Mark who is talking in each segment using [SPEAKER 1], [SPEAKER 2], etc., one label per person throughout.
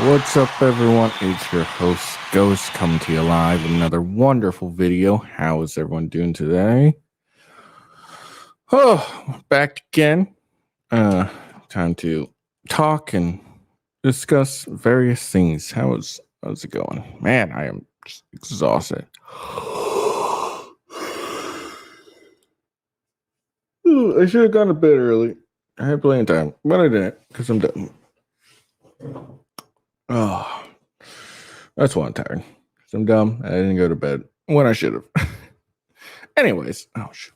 [SPEAKER 1] What's up, everyone? It's your host, Ghost, coming to you live with another wonderful video. How is everyone doing today? Oh, back again. Time to talk and discuss various things. How's it going? Man, I am just exhausted. Ooh, I should have gone to bed early. I had plenty of time, but I didn't because I'm done. Oh, that's why I'm tired. 'Cause I'm dumb. I didn't go to bed when I should have. Anyways, oh shit.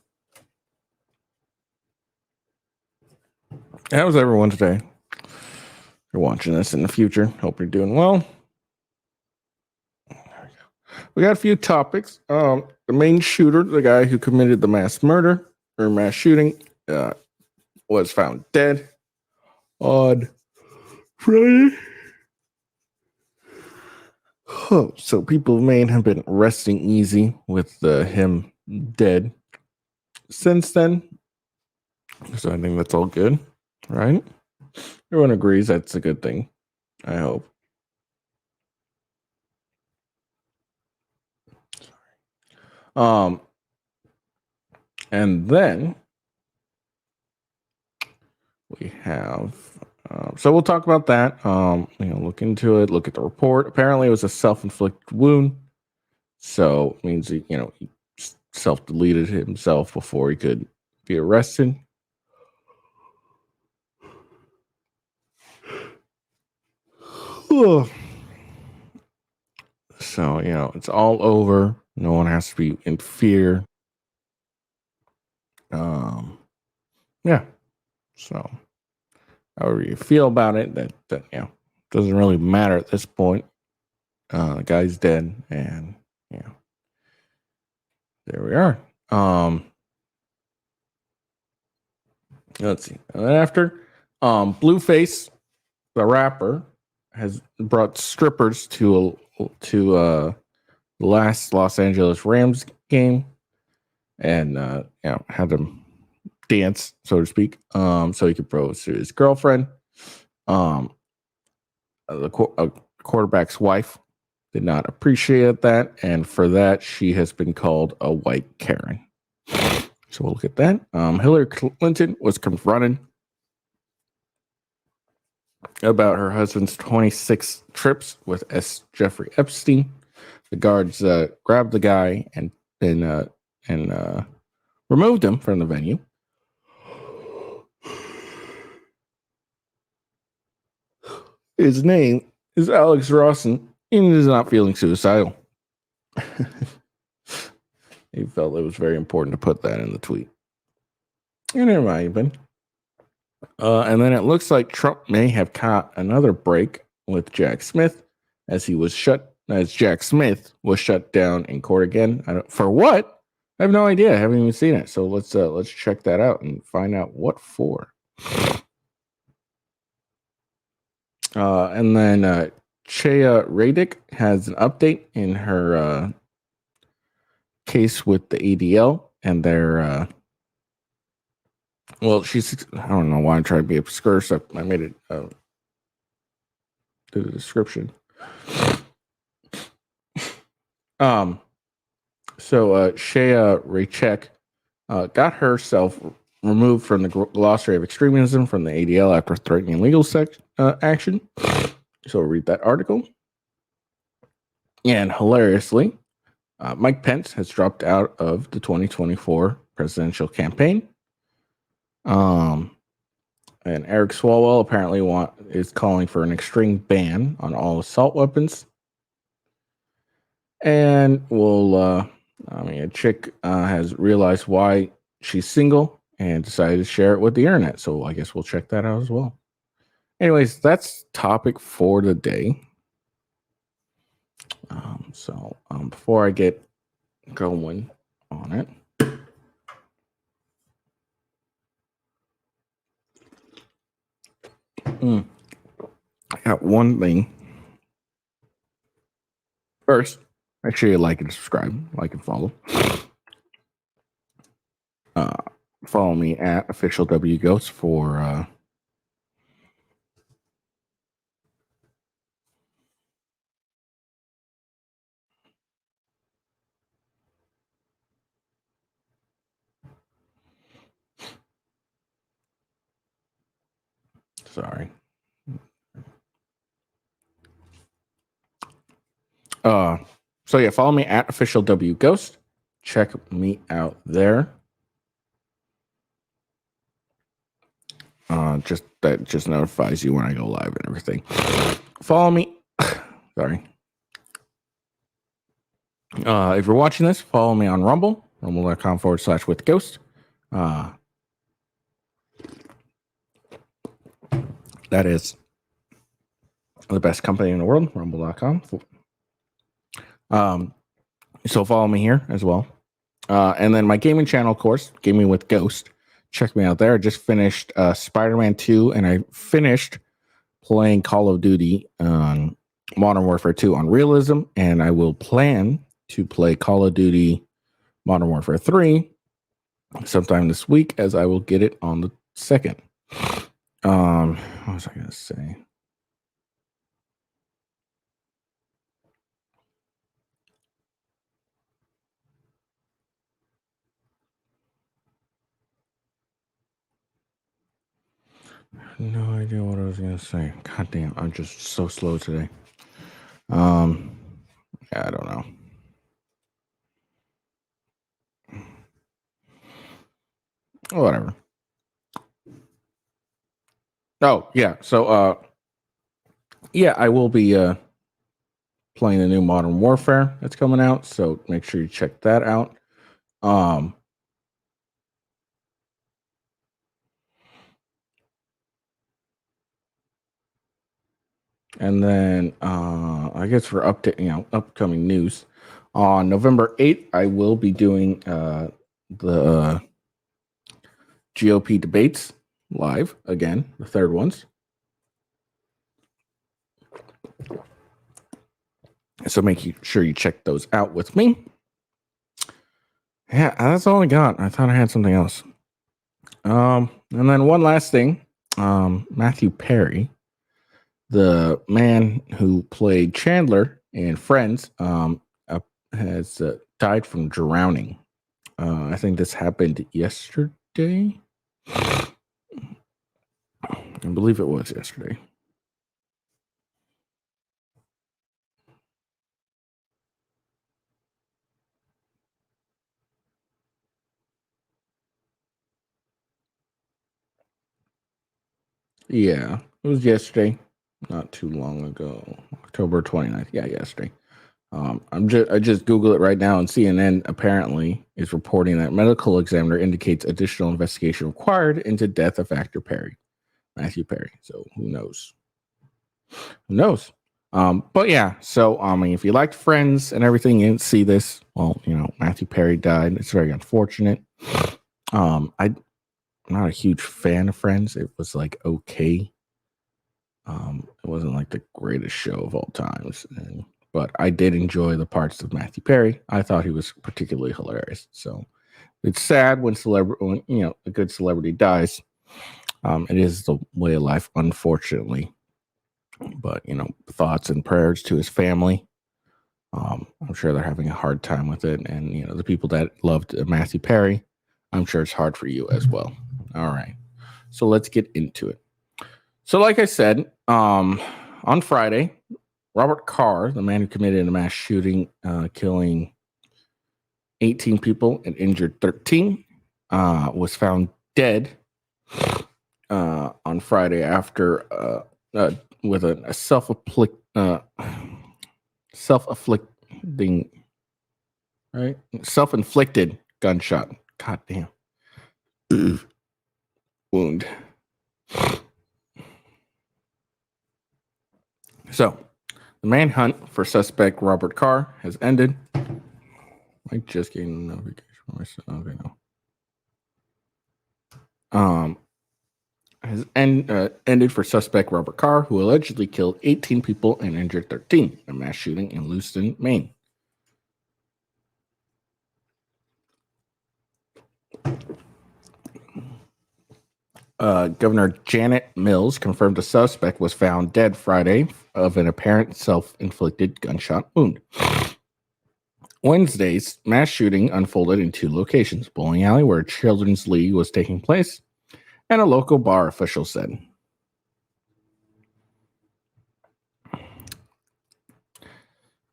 [SPEAKER 1] How's everyone today? You're watching this in the future. Hope you're doing well. We got a few topics. The main shooter, the guy who committed the mass murder or mass shooting, was found dead on Friday. Oh, so people of Maine have been resting easy with him dead since then. So I think that's all good, right? Everyone agrees that's a good thing. I hope. And then we have so we'll talk about that. Look into it, look at the report. Apparently it was a self-inflicted wound, so it means he self-deleted himself before he could be arrested. So it's all over. No one has to be in fear. Yeah, so however you feel about it, that doesn't really matter at this point. The guy's dead, and there we are. Let's see. And then after, Blueface, the rapper, has brought strippers to the last Los Angeles Rams game, and had them dance, so to speak, so he could propose to his girlfriend. The quarterback's wife did not appreciate that, and for that, she has been called a white Karen. So we'll look at that. Hillary Clinton was confronted about her husband's 26 trips with Jeffrey Epstein. The guards grabbed the guy and removed him from the venue. His name is Alex Rawson, and he is not feeling suicidal. He felt it was very important to put that in the tweet. And it might have been. And then it looks like Trump may have caught another break with Jack Smith as Jack Smith was shut down in court again. For what? I have no idea. I haven't even seen it. So let's check that out and find out what for. And then Chaya Radic has an update in her case with the ADL and their she's, I don't know why I'm trying to be obscure, so I made it to the description. So Shea Raychek got herself removed from the glossary of extremism from the ADL after threatening legal action. So I'll read that article. And hilariously, Mike Pence has dropped out of the 2024 presidential campaign. And Eric Swalwell apparently is calling for an extreme ban on all assault weapons. And a chick has realized why she's single and decided to share it with the internet. So I guess we'll check that out as well. Anyways, that's topic for the day. Before I get going on it, I got one thing. First, make sure you like and subscribe, like and follow. Follow me at official W Ghost for Sorry. So yeah, follow me at official W Ghost. Check me out there. Just notifies you when I go live and everything. Follow me. Sorry. If you're watching this, follow me on Rumble, rumble.com/withghost. That is the best company in the world, rumble.com. So follow me here as well. And then my gaming channel, of course, Gaming with Ghost. Check me out there. I just finished Spider-Man 2, and I finished playing Call of Duty Modern Warfare 2 on Realism, and I will plan to play Call of Duty Modern Warfare 3 sometime this week, as I will get it on the 2nd. What was I going to say? No idea what I was going to say. God damn, I'm just so slow today. Yeah, I don't know. Whatever. Oh, yeah. So, yeah, I will be playing the new Modern Warfare that's coming out. So make sure you check that out. And then I guess for upcoming news, on November 8th, I will be doing the GOP debates live again, the third ones. So sure you check those out with me. Yeah, that's all I got. I thought I had something else. And then one last thing, Matthew Perry, the man who played Chandler in Friends, has died from drowning. I think this happened yesterday. I believe it was yesterday. Yeah, it was yesterday, not too long ago, October 29th. Yeah, yesterday. I just Google it right now, and CNN apparently is reporting that medical examiner indicates additional investigation required into death of actor Matthew Perry. So who knows? Who knows? But yeah, so I mean, if you liked Friends and everything, you didn't see this. Well, Matthew Perry died. It's very unfortunate. I'm not a huge fan of Friends. It was like okay. It wasn't like the greatest show of all times, but I did enjoy the parts of Matthew Perry. I thought he was particularly hilarious. So it's sad when a good celebrity dies. It is the way of life, unfortunately. But thoughts and prayers to his family. I'm sure they're having a hard time with it, and the people that loved Matthew Perry, I'm sure it's hard for you as well. All right, so let's get into it. So, like I said, on Friday, Robert Carr, the man who committed a mass shooting, killing 18 people and injured 13, was found dead on Friday after with a self-inflicted gunshot. God damn. Wound. So, the manhunt for suspect Robert Carr has ended. I just getting a notification from myself. Okay, no. Has ended for suspect Robert Carr, who allegedly killed 18 people and injured 13 in a mass shooting in Lewiston, Maine. Governor Janet Mills confirmed a suspect was found dead Friday of an apparent self-inflicted gunshot wound. Wednesday's mass shooting unfolded in two locations: bowling alley, where a children's league was taking place, and a local bar, officials said.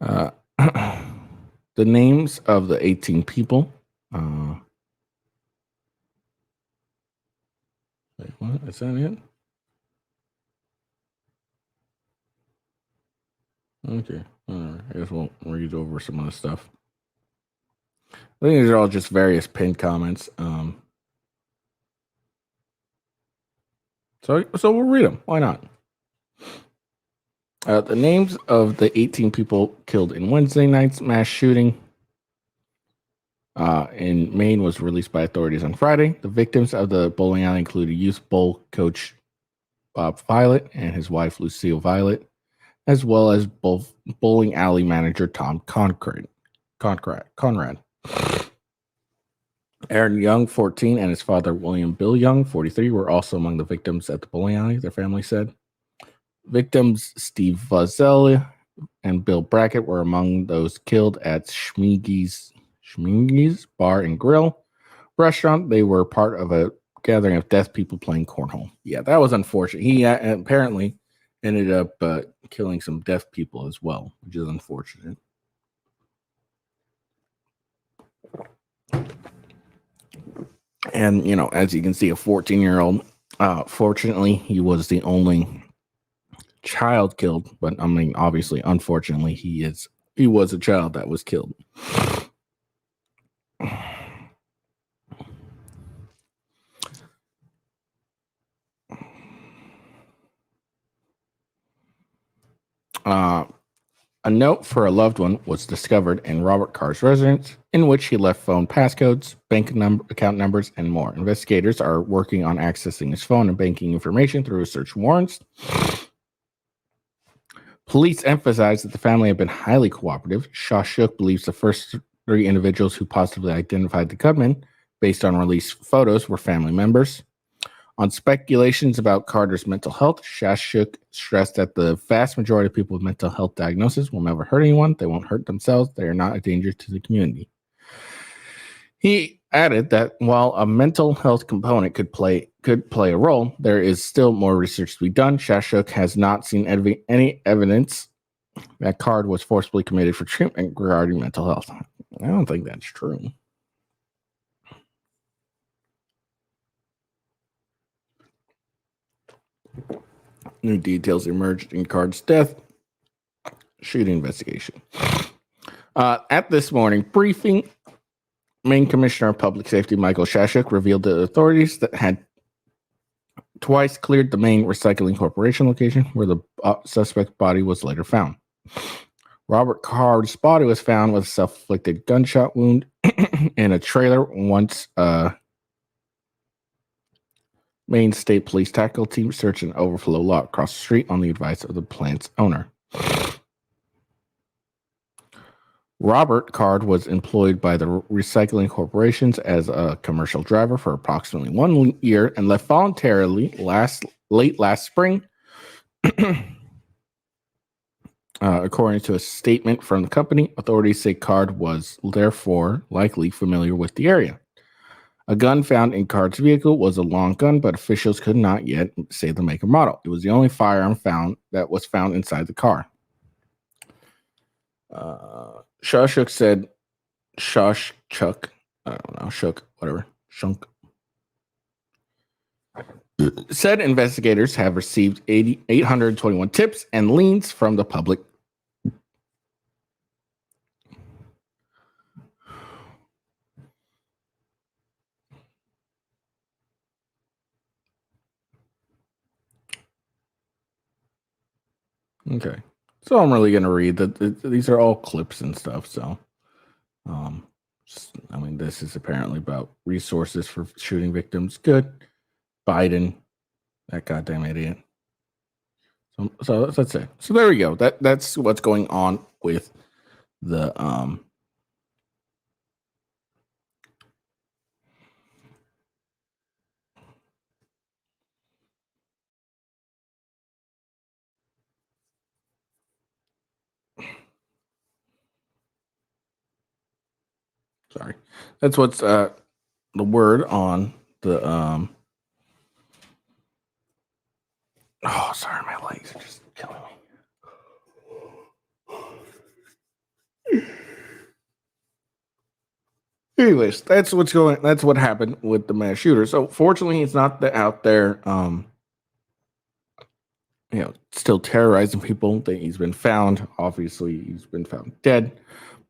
[SPEAKER 1] Uh, the names of the 18 people. Wait, what? Is that it? Okay. All right. I guess we'll read over some of the stuff. I think these are all just various pinned comments. So we'll read them. Why not? The names of the 18 people killed in Wednesday night's mass shooting in Maine was released by authorities on Friday. The victims of the bowling alley included youth bowl coach Bob Violet and his wife Lucille Violet, as well as bowling alley manager Tom Conrad. Aaron Young, 14, and his father William Bill Young, 43, were also among the victims at the bowling alley, their family said. Victims Steve Vazell and Bill Brackett were among those killed at Schmiege's Bar and Grill restaurant. They were part of a gathering of deaf people playing cornhole. Yeah, that was unfortunate. He apparently ended up killing some deaf people as well, which is unfortunate. And, you know, as you can see, a 14-year-old, fortunately, he was the only child killed. But, I mean, obviously, unfortunately, he was a child that was killed. A note for a loved one was discovered in Robert Carr's residence, in which he left phone passcodes, account numbers, and more. Investigators are working on accessing his phone and banking information through search warrants. Police emphasized that the family had been highly cooperative. Shawshook believes the first 3 individuals who positively identified the gunman, based on released photos, were family members. On speculations about Carter's mental health, Shashuk stressed that the vast majority of people with mental health diagnoses will never hurt anyone. They won't hurt themselves. They are not a danger to the community. He added that while a mental health component could play a role, there is still more research to be done. Shashuk has not seen any evidence that Card was forcibly committed for treatment regarding mental health. I don't think that's true. New details emerged in Card's death. Shooting investigation. At this morning briefing, Maine Commissioner of Public Safety Michael Shashuk revealed to authorities that had twice cleared the Maine Recycling Corporation location where the suspect body was later found. Robert Card's body was found with a self-inflicted gunshot wound in a trailer once Maine State Police Tactical Team searched an overflow lot across the street on the advice of the plant's owner. Robert Card was employed by the recycling corporations as a commercial driver for approximately 1 year and left voluntarily late last spring, according to a statement from the company. Authorities say Card was therefore likely familiar with the area. A gun found in Card's vehicle was a long gun, but officials could not yet say the make or model. It was the only firearm that was found inside the car. Shawshook said, Shawshook, I don't know, Shook, whatever, Shunk. Said investigators have received 821 tips and liens from the public. Okay. So I'm really going to read that. These are all clips and stuff. So, I mean, this is apparently about resources for shooting victims. Good. Biden, that goddamn idiot. So that's it. So there we go. That's what's going on with the sorry. That's what's the word on the oh, sorry, my legs are just killing me. Anyways, that's what's going. That's what happened with the mass shooter. So fortunately, he's not out there. Still terrorizing people. That he's been found. Obviously, he's been found dead.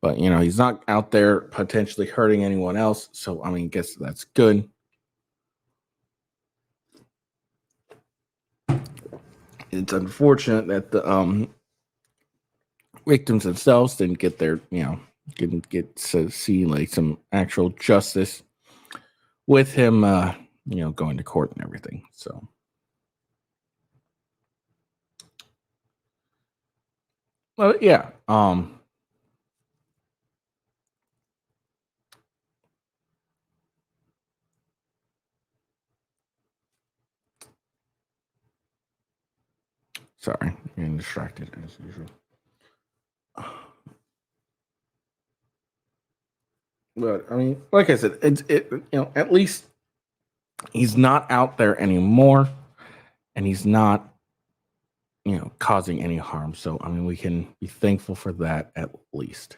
[SPEAKER 1] But he's not out there potentially hurting anyone else. So I mean, I guess that's good. It's unfortunate that the victims themselves didn't get didn't get to see like some actual justice with him, going to court and everything. So, well, yeah. Sorry, getting distracted as usual. But I mean, like I said, at least he's not out there anymore, and he's not causing any harm. So I mean, we can be thankful for that at least.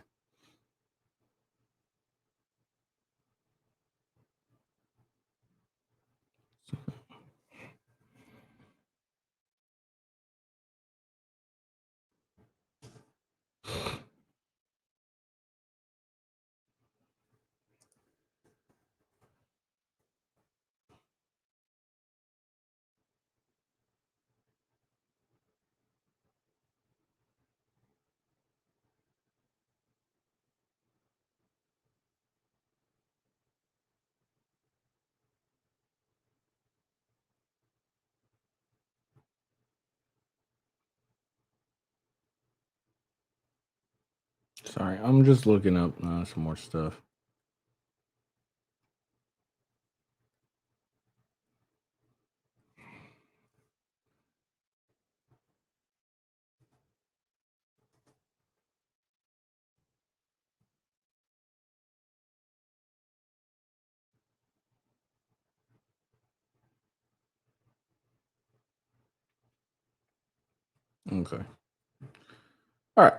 [SPEAKER 1] Sorry, I'm just looking up some more stuff. Okay. All right.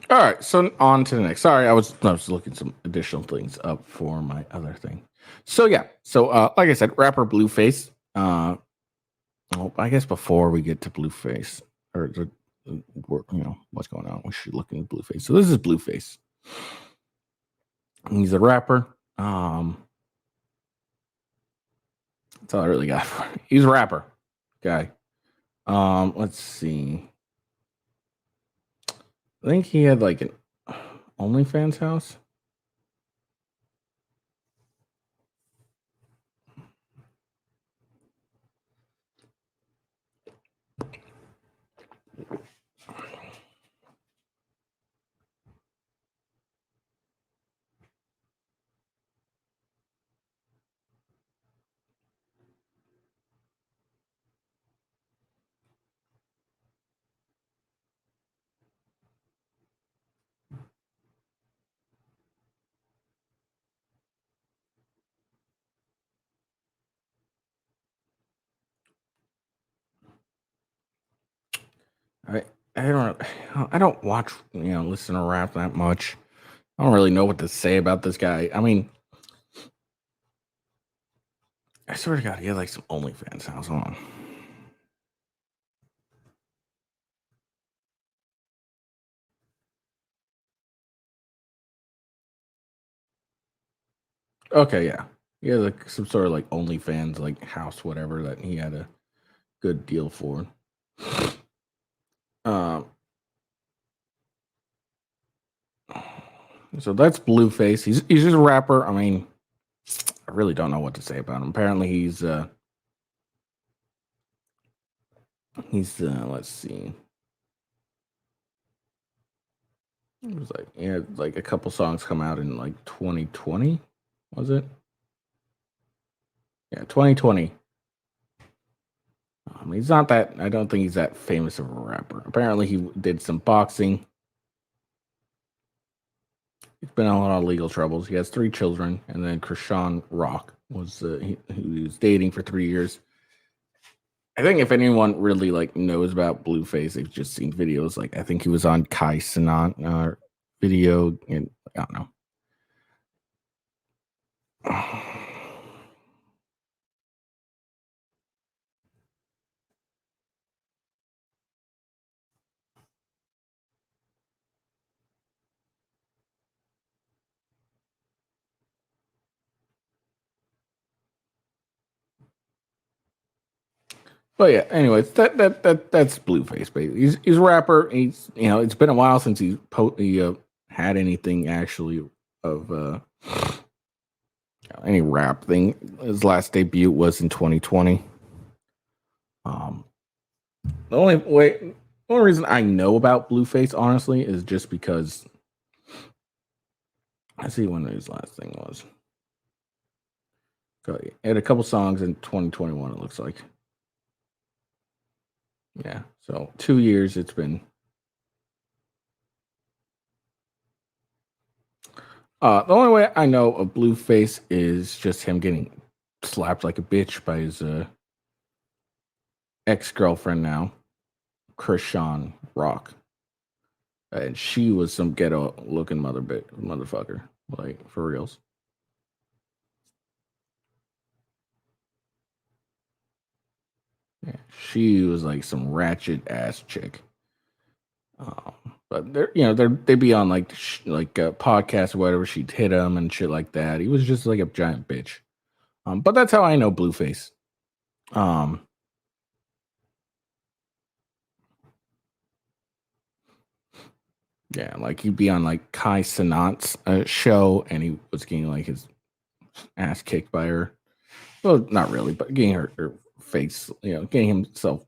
[SPEAKER 1] All right, so on to the next. Sorry, I was looking some additional things up for my other thing. So yeah, so like I said, rapper Blueface. Well, I guess before we get to Blueface or what's going on, we should look into Blueface. So this is Blueface. He's a rapper. That's all I really got for. He's a rapper guy. Let's see. I think he had like an OnlyFans house. I I don't watch listen to rap that much. I don't really know what to say about this guy. I mean, I swear to God, he had like some OnlyFans house on. Okay, yeah. He had like some sort of like OnlyFans like house, whatever that he had a good deal for. Um, so that's Blueface. He's just a rapper. I mean, I really don't know what to say about him. Apparently, he's let's see. It was like he had like a couple songs come out in like 2020. Was it? Yeah, 2020. He's not that. I don't think he's that famous of a rapper. Apparently, he did some boxing. He's been in a lot of legal troubles. He has 3 children, and then Krishan Rock was he was dating for 3 years. I think if anyone really like knows about Blueface, they've just seen videos. Like I think he was on Kai Cenat video, and I don't know. But yeah, anyways, that's Blueface, baby. He's a rapper. He's it's been a while since he had anything actually of any rap thing. His last debut was in 2020. Um, the only reason I know about Blueface, honestly, is just because I see when his last thing was. So he had a couple songs in 2021. It looks like, yeah. So 2 years it's been. The only way I know of Blueface is just him getting slapped like a bitch by his ex girlfriend now, Krishan Rock, and she was some ghetto looking motherfucker, like for reals. Yeah, she was like some ratchet ass chick. But they'd be on like a podcast or whatever. She'd hit him and shit like that. He was just like a giant bitch. But that's how I know Blueface. Um, yeah, like he'd be on like Kai Cenat's show, and he was getting like his ass kicked by her. Well, not really, but getting her face, getting himself,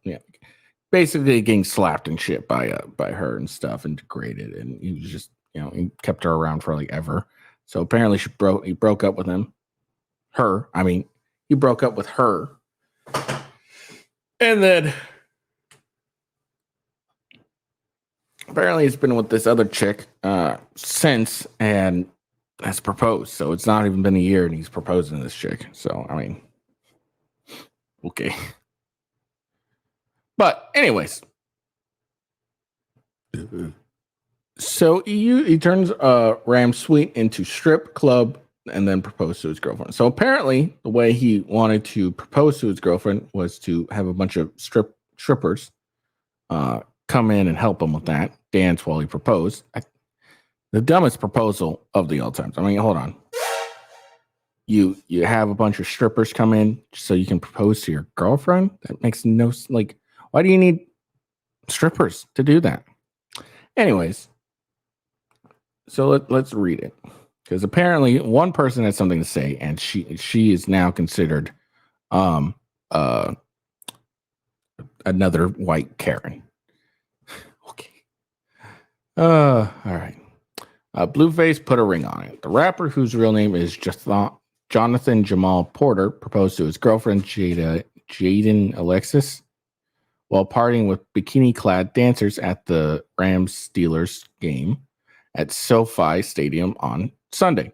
[SPEAKER 1] basically getting slapped and shit by her and stuff and degraded. And he was just, he kept her around for like ever. So apparently he broke up with he broke up with her. And then apparently he's been with this other chick since and has proposed. So it's not even been a year and he's proposing to this chick. So, I mean, okay. But anyways. So he turns Ram Sweet into strip club and then propose to his girlfriend. So apparently the way he wanted to propose to his girlfriend was to have a bunch of strippers come in and help him with that, dance while he proposed. The dumbest proposal of the all times. I mean, hold on. You have a bunch of strippers come in so you can propose to your girlfriend? That makes no like. Why do you need strippers to do that? Anyways, so let's read it because apparently one person had something to say, and she is now considered another white Karen. Okay. All right. Blueface put a ring on it. The rapper, whose real name is Jonathan Jamal Porter, proposed to his girlfriend Jaden Alexis while partying with bikini-clad dancers at the Rams-Steelers game at SoFi Stadium on Sunday.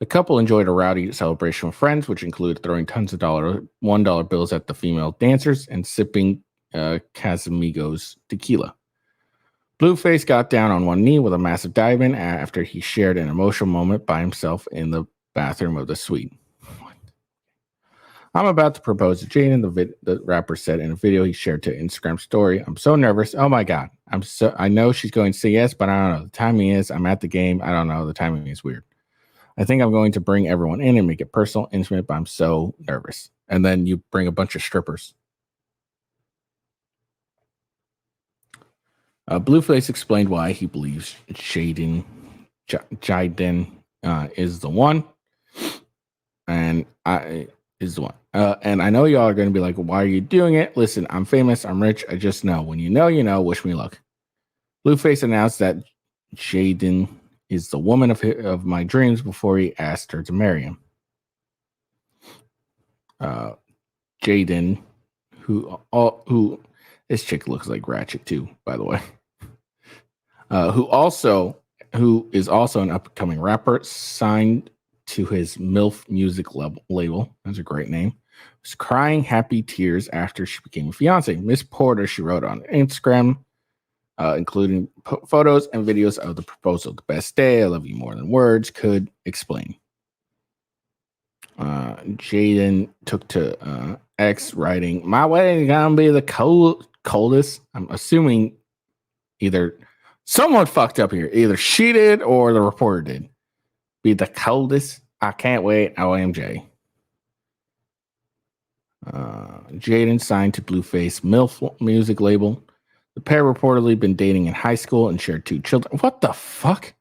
[SPEAKER 1] The couple enjoyed a rowdy celebration with friends, which included throwing tons of $1 bills at the female dancers and sipping Casamigos tequila. Blueface got down on one knee with a massive diamond after he shared an emotional moment by himself in the bathroom of the suite. I'm about to propose to Jaden, the rapper said in a video he shared to Instagram story. I'm so nervous. Oh my God. I know she's going to say yes, but I don't know. The timing is, I'm at the game. I don't know. The timing is weird. I think I'm going to bring everyone in and make it personal, intimate, but I'm so nervous. And then you bring a bunch of strippers. Blueface explained why he believes Jaden is the one. And and I know y'all are going to be like, why are you doing it? Listen, I'm famous. I'm rich. I just know. When you know, you know. Wish me luck. Blueface announced that Jaden is the woman of my dreams before he asked her to marry him. Jaden, who this chick looks like Ratchet too, by the way. Who is also an upcoming rapper, signed to his MILF music label. That's a great name. was crying happy tears after she became a fiance. Miss Porter, she wrote on Instagram, including photos and videos of the proposal. The best day, I love you more than words could explain. Jaden took to X writing, my wedding gonna be the coldest. I'm assuming either someone fucked up here. Either she did or the reporter did. Be the coldest. I can't wait. OMJ. Jaden signed to Blueface MILF music label. The pair reportedly been dating in high school and shared 2 children. What the fuck?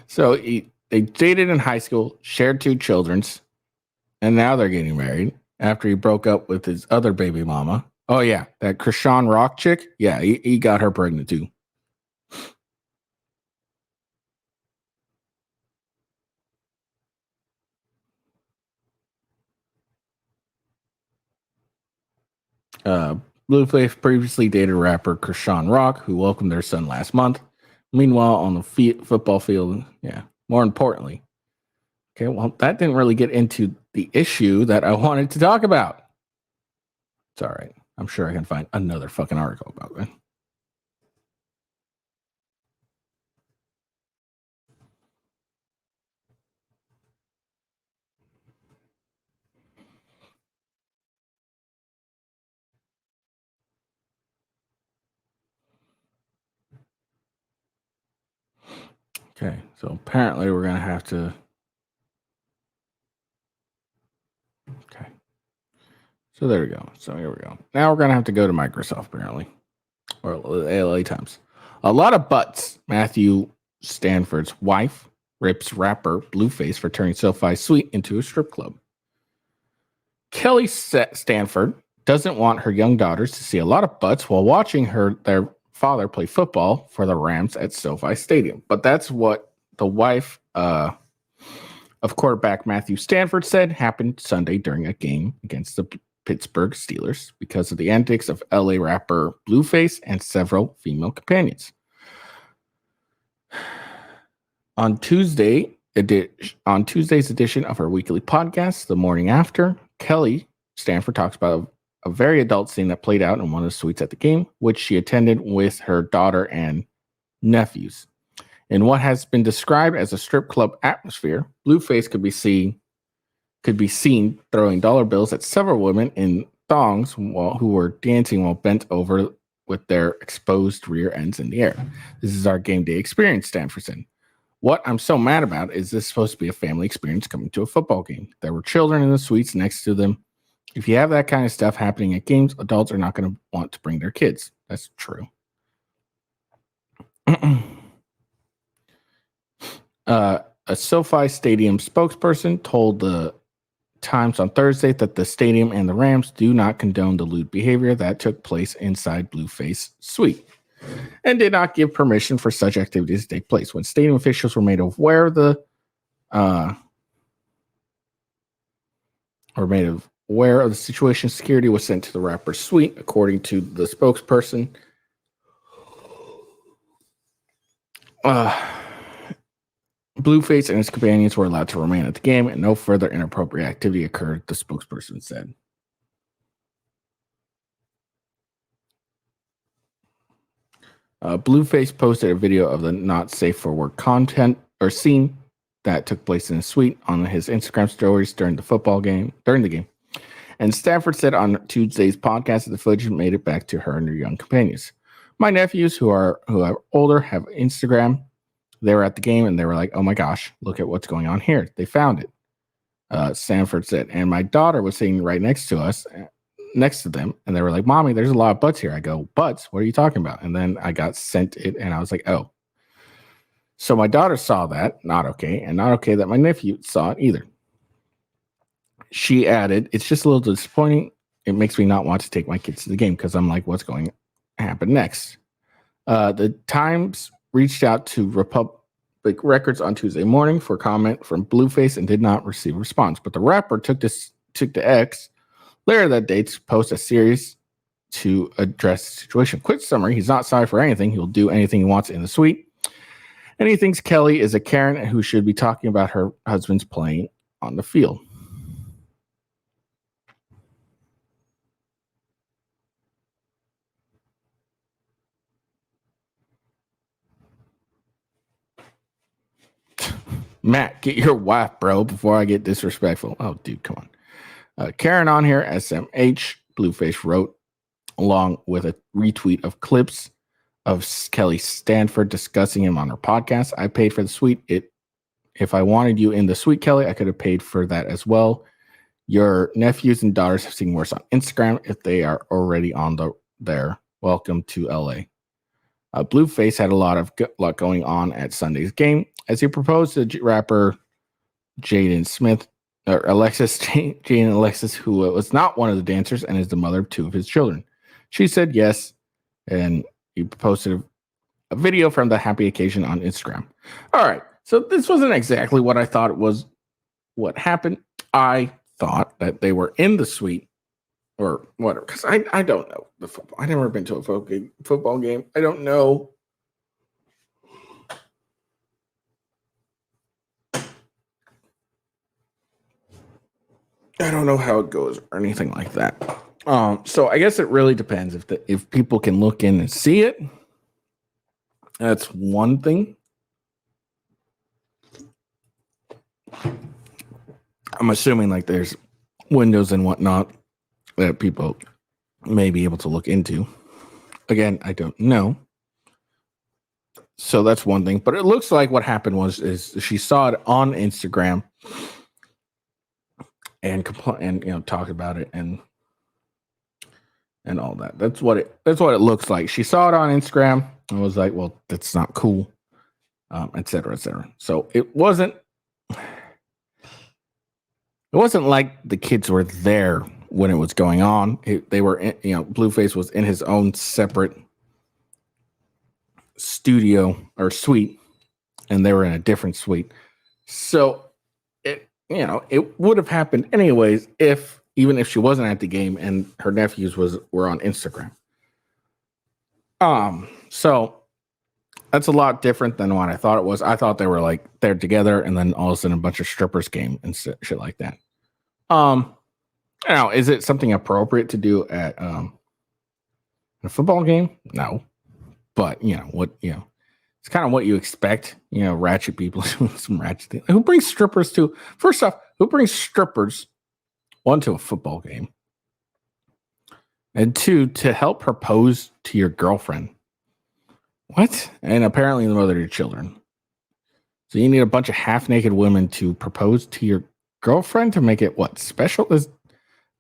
[SPEAKER 1] So they dated in high school, shared 2 children, and now they're getting married after he broke up with his other baby mama. Oh, yeah, that Krishan Rock chick. Yeah, he got her pregnant too. Blueface previously dated rapper Krishan Rock, who welcomed their son last month. Meanwhile, on the football field, yeah, more importantly. Okay, well, that didn't really get into the issue that I wanted to talk about. It's all right. I'm sure I can find another fucking article about that. Okay, so apparently we're going to have to. Okay. So there we go. So here we go. Now we're going to have to go to Microsoft, apparently, or LA Times. A lot of butts. Matthew Stanford's wife rips rapper Blueface for turning SoFi Suite into a strip club. Kelly Stanford doesn't want her young daughters to see a lot of butts while watching their father play football for the Rams at SoFi Stadium. But that's what the wife of quarterback Matthew Stanford said happened Sunday during a game against the Pittsburgh Steelers because of the antics of LA rapper Blueface and several female companions. On Tuesday's edition of her weekly podcast, The Morning After, Kelly Stanford talks about a very adult scene that played out in one of the suites at the game, which she attended with her daughter and nephews. In what has been described as a strip club atmosphere, Blueface could be seen throwing dollar bills at several women in thongs who were dancing while bent over with their exposed rear ends in the air. This is our game day experience, Stanford said. What I'm so mad about is this supposed to be a family experience coming to a football game. There were children in the suites next to them. If you have that kind of stuff happening at games, adults are not going to want to bring their kids. That's true. A SoFi Stadium spokesperson told the Times on Thursday that the stadium and the Rams do not condone the lewd behavior that took place inside Blueface Suite and did not give permission for such activities to take place. When stadium officials were made aware of the situation, security was sent to the rapper's suite, according to the spokesperson. Blueface and his companions were allowed to remain at the game, and no further inappropriate activity occurred, the spokesperson said. Blueface posted a video of the not safe for work content or scene that took place in his suite on his Instagram stories during the game. And Stanford said on Tuesday's podcast that the footage made it back to her and her young companions. My nephews who are older have Instagram. They were at the game and they were like, oh my gosh, look at what's going on here. They found it. Stanford said, and my daughter was sitting right next to them, and they were like, Mommy, there's a lot of butts here. I go, butts? What are you talking about? And then I got sent it, and I was like, oh. So my daughter saw that, not okay, and not okay that my nephew saw it either. She added, it's just a little disappointing. It makes me not want to take my kids to the game because I'm like, what's going to happen next? The Times reached out to Republic Records on Tuesday morning for comment from Blueface and did not receive a response. But the rapper took to X later that day to post a series to address the situation. Quick summary: he's not sorry for anything. He'll do anything he wants in the suite. And he thinks Kelly is a Karen who should be talking about her husband's playing on the field. Matt, get your wife, bro, before I get disrespectful. Oh, dude, come on. Karen on here, SMH, Blueface wrote, along with a retweet of clips of Kelly Stanford discussing him on her podcast. I paid for the suite. If I wanted you in the suite, Kelly, I could have paid for that as well. Your nephews and daughters have seen worse on Instagram if they are already on there. Welcome to LA. Blueface had a lot going on at Sunday's game as he proposed to rapper Jaden Smith, or Jaden Alexis, who was not one of the dancers and is the mother of two of his children. She said yes, and he posted a video from the happy occasion on Instagram. All right, so this wasn't exactly what I thought it was. What happened? I thought that they were in the suite or whatever, because I don't know the football. I've never been to a football game. I don't know. I don't know how it goes or anything like that. So I guess it really depends if people can look in and see it. That's one thing. I'm assuming like there's windows and whatnot that people may be able to look into. Again, I don't know. So that's one thing. But it looks like what happened is she saw it on Instagram and talk about it and all that. That's what it looks like. She saw it on Instagram and was like, well, that's not cool, et cetera, et cetera. So it wasn't like the kids were there when it was going on. They were, Blueface was in his own separate studio or suite, and they were in a different suite. So it would have happened anyways even if she wasn't at the game and her nephews were on Instagram. So that's a lot different than what I thought it was. I thought they were like there together, and then all of a sudden a bunch of strippers came and shit like that. Is it something appropriate to do at a football game? No, but it's kind of what you expect. Ratchet people doing some ratchet things. Who brings strippers to? First off, who brings strippers to a football game? And two, to help propose to your girlfriend. What? And apparently the mother of your children. So you need a bunch of half-naked women to propose to your girlfriend to make it what special?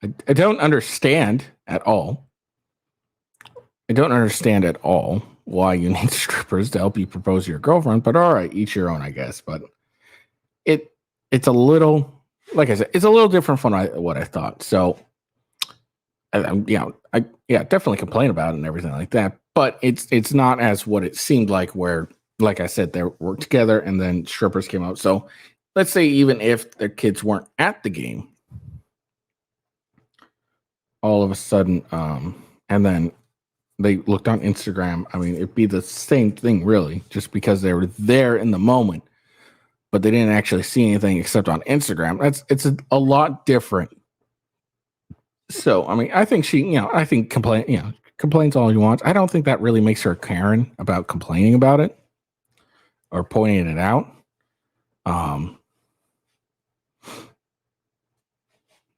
[SPEAKER 1] I don't understand at all. I don't understand at all why you need strippers to help you propose to your girlfriend. But all right, each your own, I guess. But it's a little, like I said, it's a little different from what I thought. So I definitely complain about it and everything like that. But it's not as what it seemed like, where, like I said, they were together and then strippers came out. So let's say even if the kids weren't at the game, all of a sudden, and then they looked on Instagram. I mean, it'd be the same thing, really, just because they were there in the moment, but they didn't actually see anything except on Instagram. It's a lot different. So, I mean, I think complains all you want. I don't think that really makes her a Karen about complaining about it or pointing it out.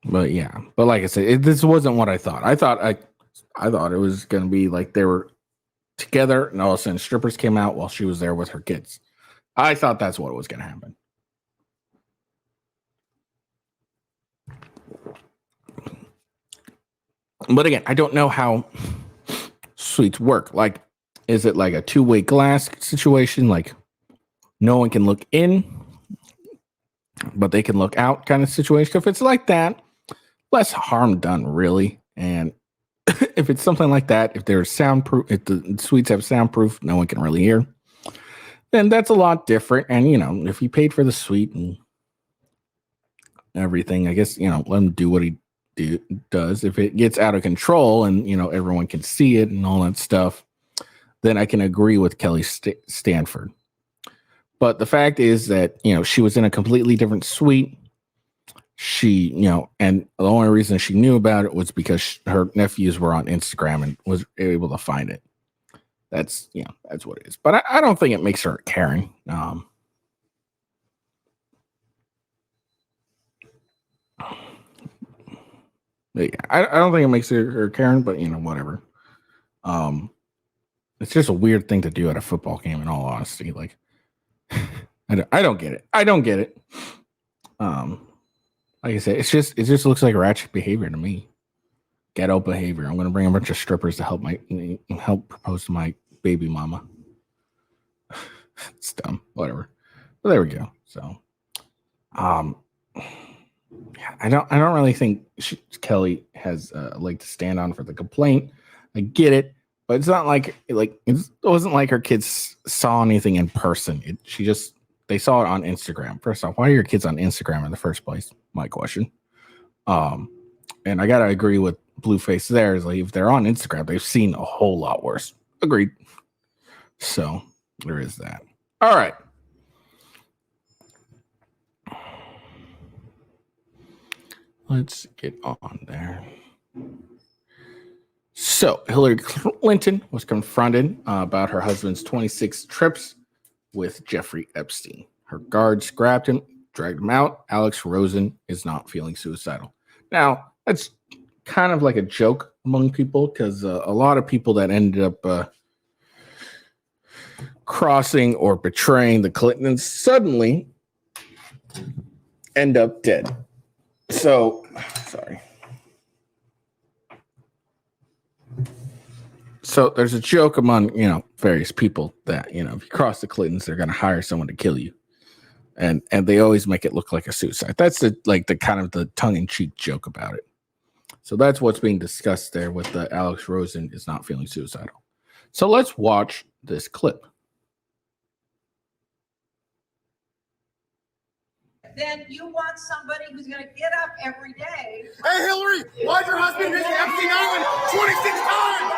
[SPEAKER 1] But yeah, but like I said, this wasn't what I thought. I thought it was going to be like they were together and all of a sudden strippers came out while she was there with her kids. I thought that's what was going to happen. But again, I don't know how suites work. Like, is it like a two-way glass situation? Like, no one can look in, but they can look out kind of situation? If it's like that, less harm done, really. And if it's something like that, if there's soundproof, if the suites have soundproof, no one can really hear, then that's a lot different. And, if he paid for the suite and everything, I guess, let him do what he does. If it gets out of control and, everyone can see it and all that stuff, then I can agree with Kelly Stanford. But the fact is that, she was in a completely different suite. she, and the only reason she knew about it was because her nephews were on Instagram and was able to find it. That's that's what it is. But I don't think it makes her a Karen. Yeah, I don't think it makes her a Karen, but whatever. It's just a weird thing to do at a football game. In all honesty, like I don't get it. I don't get it. Like I said, it just looks like ratchet behavior to me. Ghetto behavior. I'm gonna bring a bunch of strippers to help propose to my baby mama. It's dumb. Whatever. But there we go. So, I don't really think Kelly has a leg to stand on for the complaint. I get it, but it's not like it wasn't like her kids saw anything in person. They saw it on Instagram. First off, why are your kids on Instagram in the first place? My question. And I gotta agree with Blueface there. Is like if they're on Instagram, they've seen a whole lot worse. Agreed. So there is that. All right. Let's get on there. So Hillary Clinton was confronted about her husband's 26 trips with Jeffrey Epstein. Her guards grabbed him, dragged him out. Alex Rosen is not feeling suicidal. Now, that's kind of like a joke among people because a lot of people that ended up crossing or betraying the Clintons suddenly end up dead. So, sorry. So there's a joke among, various people that, if you cross the Clintons, they're going to hire someone to kill you. And they always make it look like a suicide. That's the kind of the tongue-in-cheek joke about it. So that's what's being discussed there with Alex Rosen is not feeling suicidal. So let's watch this clip.
[SPEAKER 2] Then you want somebody who's going to get up every day.
[SPEAKER 3] Hey, Hillary, why'd your husband visit Epstein Island 26 times?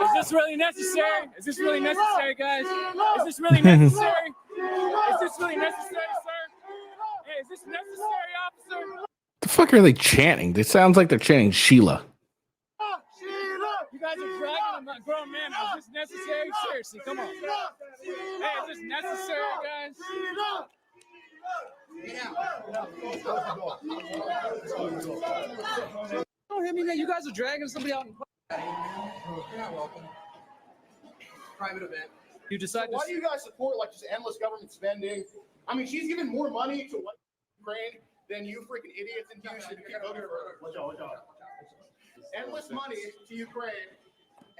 [SPEAKER 4] Is this really necessary? Is this really necessary, guys? Is this really necessary? Is this really necessary, sir? Hey, is this necessary, officer?
[SPEAKER 1] The fuck are they chanting? It sounds like they're chanting Sheila.
[SPEAKER 4] You guys are dragging a grown man. Is this necessary? Seriously, come on. Hey, is this necessary, guys? Don't hit me, man. You guys are dragging somebody out in public.
[SPEAKER 3] You're not welcome. Private event.
[SPEAKER 4] You decide
[SPEAKER 3] Why do you guys support just endless government spending? I mean, she's giving more money to Ukraine than you freaking idiots and you should keep voting for. Watch out. Endless money to Ukraine.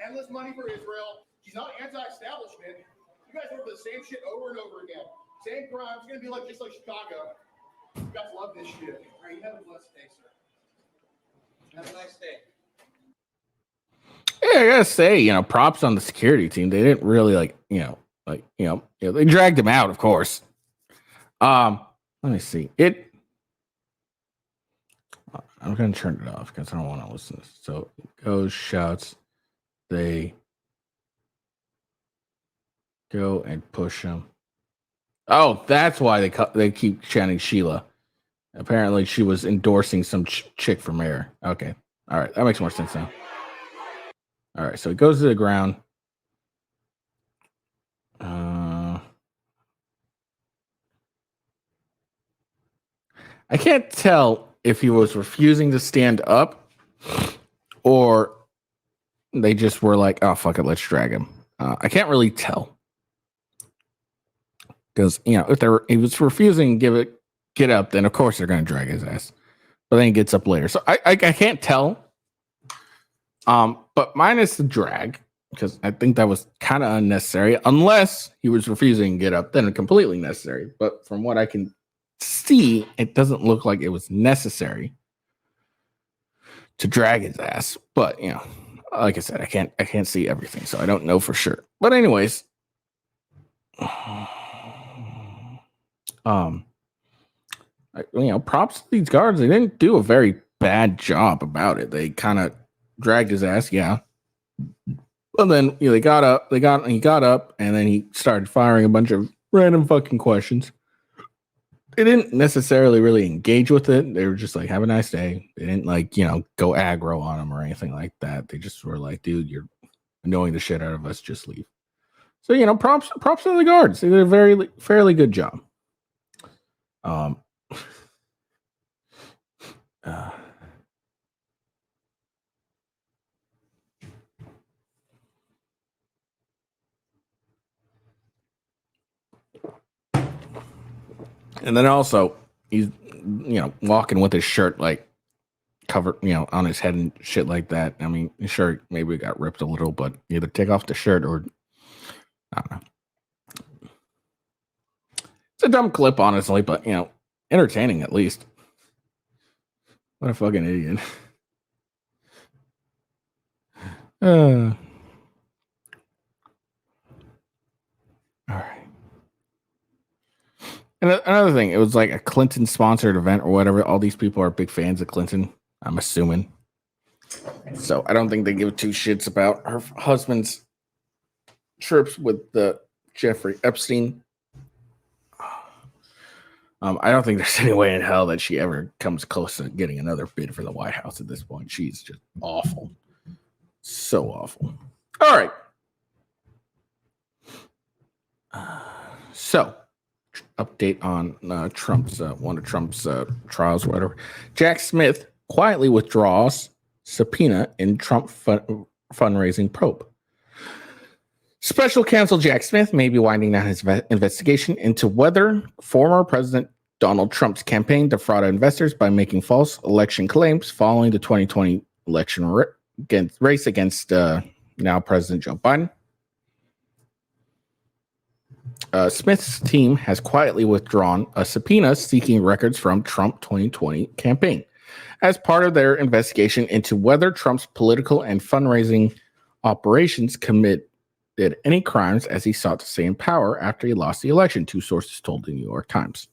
[SPEAKER 3] Endless money for Israel. She's not anti-establishment. You guys vote for the same shit over and over again. Same crime. It's gonna be just like Chicago. You guys love this shit. All right, you have a blessed day, sir. Have a nice day.
[SPEAKER 1] Yeah, I gotta say, props on the security team. They didn't really they dragged him out, of course. Let me see. I'm gonna turn it off because I don't want to listen to this. So it goes, shouts, they go and push him. Oh, that's why they keep chanting Sheila. Apparently, she was endorsing some chick for mayor. Okay, all right, that makes more sense now. All right, so he goes to the ground. I can't tell if he was refusing to stand up or they just were like, oh, fuck it, let's drag him. I can't really tell. Because, if he was refusing to get up, then of course they're going to drag his ass. But then he gets up later. So I can't tell. But minus the drag, because I think that was kind of unnecessary, unless he was refusing to get up, then completely necessary. But from what I can see, it doesn't look like it was necessary to drag his ass. But like I said, I can't see everything, so I don't know for sure. But anyways, props to these guards. They didn't do a very bad job about it. They kind of dragged his ass, yeah. And then he got up, and then he started firing a bunch of random fucking questions. They didn't necessarily really engage with it. They were just like, have a nice day. They didn't go aggro on him or anything like that. They just were like, dude, you're annoying the shit out of us. Just leave. So, props to the guards. They did a fairly good job. And then also he's walking with his shirt like covered on his head and shit like that. I mean, his shirt maybe got ripped a little, but either take off the shirt or I don't know. It's a dumb clip, honestly, but entertaining at least. What a fucking idiot. All right. And another thing, it was like a Clinton sponsored event or whatever. All these people are big fans of Clinton, I'm assuming. So I don't think they give two shits about her husband's trips with the Jeffrey Epstein. I don't think there's any way in hell that she ever comes close to getting another bid for the White House at this point. She's just awful. So awful. All right. So, update on Trump's one of Trump's trials or whatever. Jack Smith quietly withdraws subpoena in Trump fundraising probe. Special counsel Jack Smith may be winding down his investigation into whether former President Donald Trump's campaign defrauded investors by making false election claims following the 2020 election race against now President Joe Biden. Smith's team has quietly withdrawn a subpoena seeking records from Trump 2020 campaign as part of their investigation into whether Trump's political and fundraising operations committed any crimes as he sought to stay in power after he lost the election, two sources told the New York Times.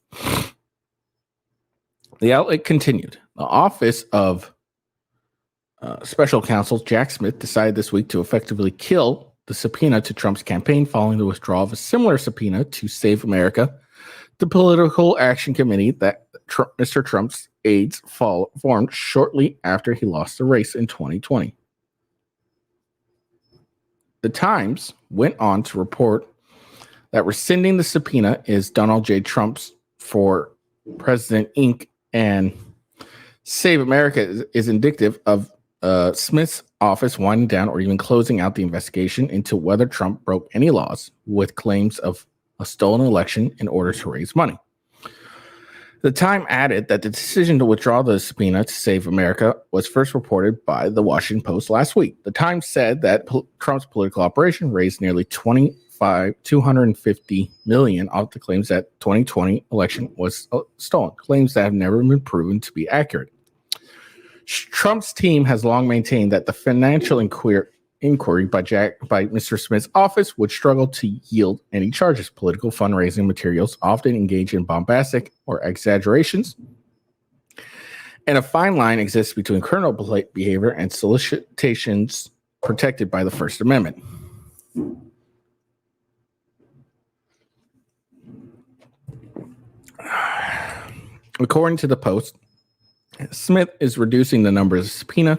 [SPEAKER 1] The outlet continued. The office of special counsel Jack Smith decided this week to effectively kill the subpoena to Trump's campaign following the withdrawal of a similar subpoena to Save America, the political action committee that Mr. Trump's aides formed shortly after he lost the race in 2020. The Times went on to report that rescinding the subpoena is Donald J. Trump's for President Inc. and Save America is indicative of Smith's office winding down or even closing out the investigation into whether Trump broke any laws with claims of a stolen election in order to raise money. The Times added that the decision to withdraw the subpoena to Save America was first reported by the Washington Post last week. The Times said that Trump's political operation raised nearly $250 million off the claims that 2020 election was stolen, claims that have never been proven to be accurate. Trump's team has long maintained that the financial inquiry by Mr. Smith's office would struggle to yield any charges. Political fundraising materials often engage in bombastic or exaggerations, and a fine line exists between criminal behavior and solicitations protected by the First Amendment. According to the Post, Smith is reducing the numbers of subpoena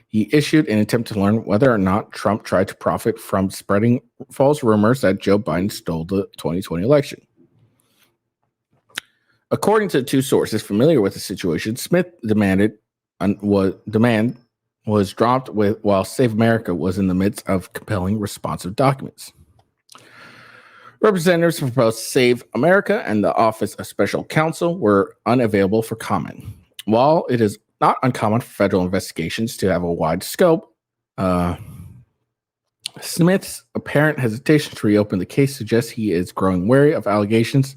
[SPEAKER 1] he issued in an attempt to learn whether or not Trump tried to profit from spreading false rumors that Joe Biden stole the 2020 election. According to two sources familiar with the situation, Smith demand was dropped while Save America was in the midst of compelling responsive documents. Representatives from both Save America and the Office of Special Counsel were unavailable for comment. While it is not uncommon for federal investigations to have a wide scope, Smith's apparent hesitation to reopen the case suggests he is growing wary of allegations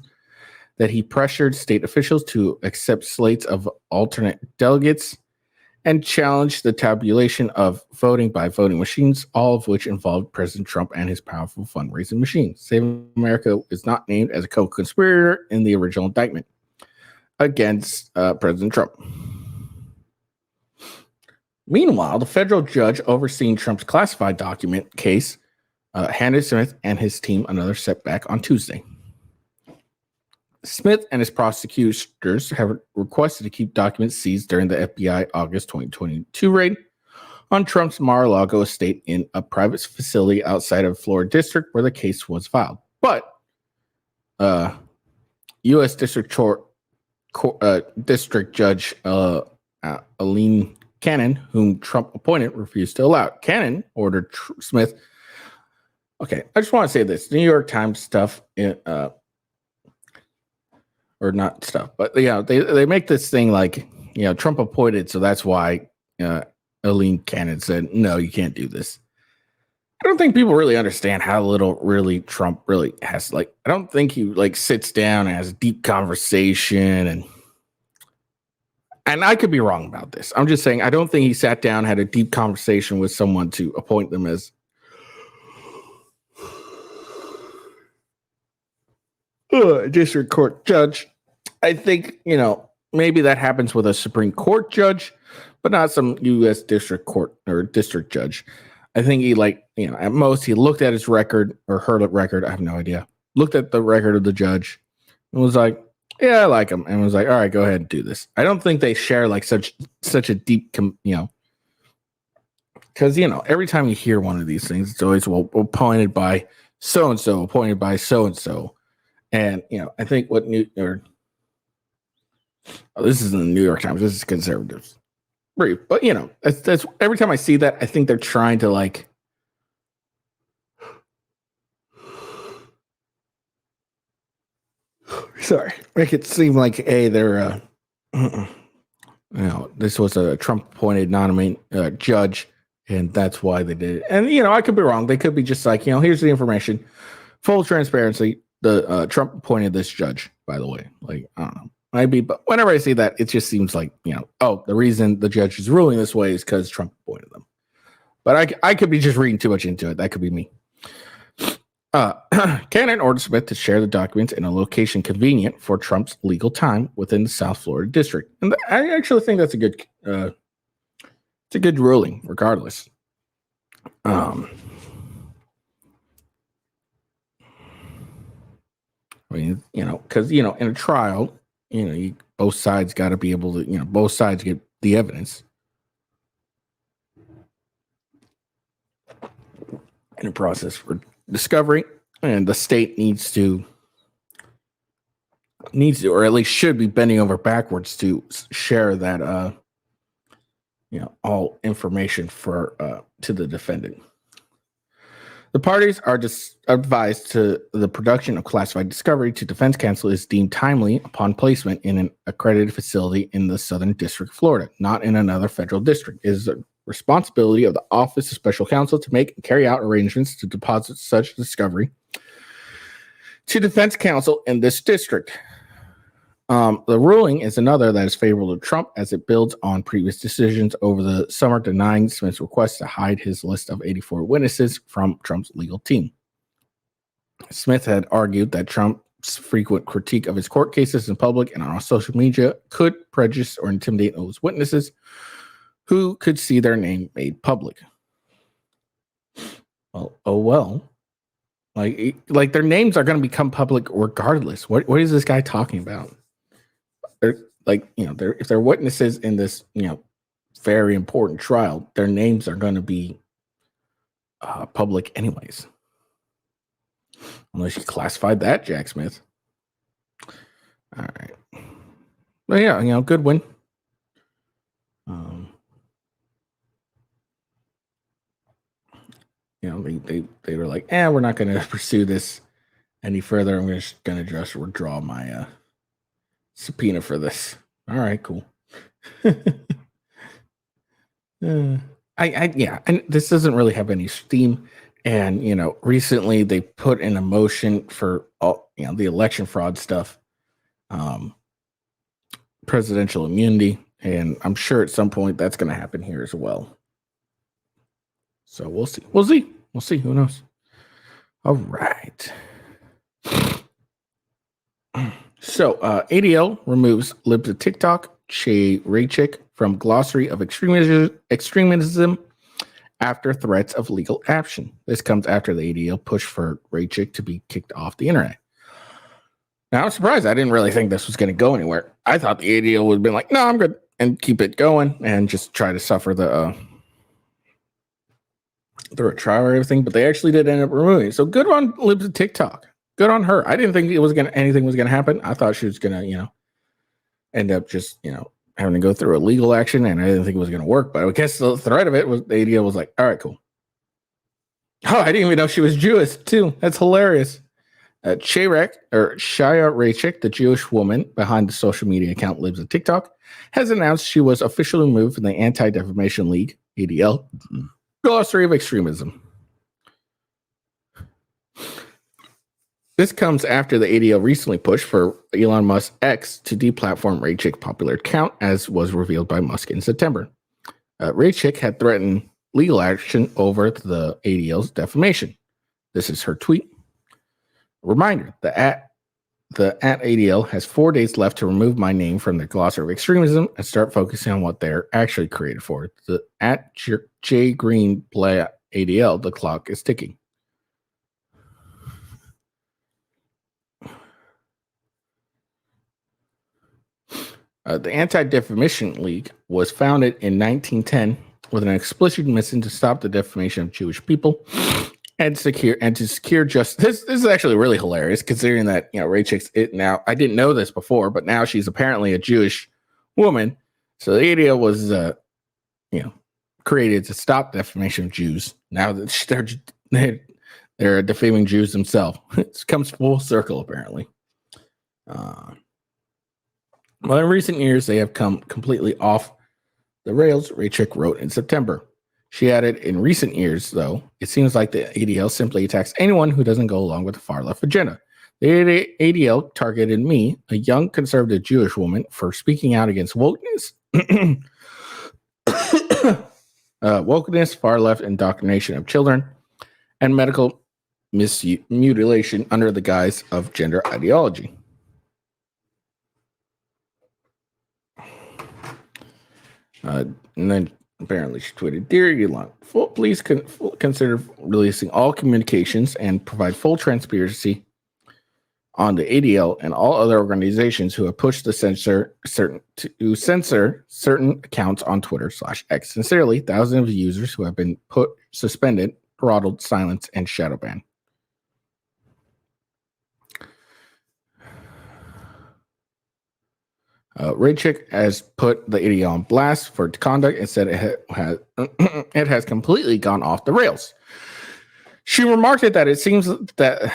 [SPEAKER 1] that he pressured state officials to accept slates of alternate delegates and challenged the tabulation of voting by voting machines, all of which involved President Trump and his powerful fundraising machine. Save America is not named as a co-conspirator in the original indictment against President Trump. Meanwhile, the federal judge overseeing Trump's classified document case handed Smith and his team another setback on Tuesday. Smith and his prosecutors have requested to keep documents seized during the FBI August 2022 raid on Trump's Mar-a-Lago estate in a private facility outside of Florida District where the case was filed. But U.S. District Judge Aileen Cannon, whom Trump appointed, refused to allow it. Cannon ordered Smith. Okay, I just want to say this: New York Times stuff, or not stuff, but they make this thing like Trump appointed, so that's why Aileen Cannon said no, you can't do this. I don't think people really understand how little really Trump really has. I don't think he sits down and has a deep conversation and I could be wrong about this. I'm just saying I don't think he sat down, had a deep conversation with someone to appoint them as district court judge. I think, maybe that happens with a Supreme Court judge, but not some U.S. district court or district judge. I think he at most he looked at his record or heard a record. I have no idea. Looked at the record of the judge and was like, yeah, I like him. And was like, all right, go ahead and do this. I don't think they share such a deep, because, every time you hear one of these things, it's always appointed by so-and-so, appointed by so-and-so. And, I think this isn't the New York Times. This is conservatives. Brief. But, that's every time I see that, I think they're trying to make it seem like, hey, they're, this was a Trump appointed non-main judge, and that's why they did it. And, I could be wrong. They could be just here's the information, full transparency. The Trump appointed this judge, by the way. I don't know. Maybe, but whenever I see that, it just seems like, the reason the judge is ruling this way is because Trump appointed them. But I could be just reading too much into it. That could be me. Cannon ordered Smith to share the documents in a location convenient for Trump's legal time within the South Florida district. And I actually think that's it's a good ruling, regardless. Because, in a trial, both sides got to be able to, both sides get the evidence. In a process for discovery, and the state needs to, or at least should be bending over backwards to share that, all information to the defendant. The parties are just advised to the production of classified discovery to defense counsel is deemed timely upon placement in an accredited facility in the Southern District of Florida, not in another federal district. It is the responsibility of the Office of Special Counsel to make and carry out arrangements to deposit such discovery to defense counsel in this district. The ruling is another that is favorable to Trump as it builds on previous decisions over the summer denying Smith's request to hide his list of 84 witnesses from Trump's legal team. Smith had argued that Trump's frequent critique of his court cases in public and on social media could prejudice or intimidate those witnesses who could see their name made public. Well, like their names are going to become public regardless. What is this guy talking about? If they're witnesses in this, very important trial, their names are going to be public anyways. Unless you classified that, Jack Smith. All right. But yeah, good win. They were like, we're not going to pursue this any further. I'm just going to just withdraw my subpoena for this. All right, cool. And this doesn't really have any steam. And recently they put in a motion for all the election fraud stuff, presidential immunity, and I'm sure at some point that's going to happen here as well. So we'll see. We'll see. Who knows? All right. So ADL removes libs of TikTok, Che Raychick from glossary of extremism after threats of legal action. This comes after the ADL pushed for Raychick to be kicked off the internet. Now, I'm surprised. I didn't really think this was going to go anywhere. I thought the ADL would have been like, no, I'm good, and keep it going and just try to suffer the trial or everything, but they actually did end up removing it. So good on libs of TikTok. Good on her. I didn't think anything was gonna happen. I thought she was gonna, end up just, having to go through a legal action, and I didn't think it was gonna work. But I guess the threat of it was the ADL was like, all right, cool. Oh, I didn't even know she was Jewish too. That's hilarious. Shaya Raychick, the Jewish woman behind the social media account Libs of TikTok, has announced she was officially removed from the Anti-Defamation League, ADL, glossary of extremism. This comes after the ADL recently pushed for Elon Musk's X to deplatform Raychick's popular account, as was revealed by Musk in September. Raychick had threatened legal action over the ADL's defamation. This is her tweet. Reminder, the at ADL has 4 days left to remove my name from their glossary of extremism and start focusing on what they're actually created for. The at J Green Play ADL, the clock is ticking. The Anti-Defamation League was founded in 1910 with an explicit mission to stop the defamation of Jewish people and to secure justice. This is actually really hilarious, considering that Raychick's it now. I didn't know this before, but now she's apparently a Jewish woman. So the idea was, created to stop defamation of Jews. Now that they're defaming Jews themselves, it comes full circle apparently. Well, in recent years, they have come completely off the rails, Raychick wrote in September. She added, in recent years, though, it seems like the ADL simply attacks anyone who doesn't go along with the far left agenda. The ADL targeted me, a young conservative Jewish woman, for speaking out against wokeness, far left indoctrination of children, and medical mutilation under the guise of gender ideology. And then apparently she tweeted, "Dear Elon, please consider releasing all communications and provide full transparency on the ADL and all other organizations who have pushed to censor certain accounts on Twitter/X. Sincerely, thousands of users who have been suspended, throttled, silenced, and shadow banned." Raychick has put the ADL on blast for conduct and said it has completely gone off the rails. She remarked that it seems the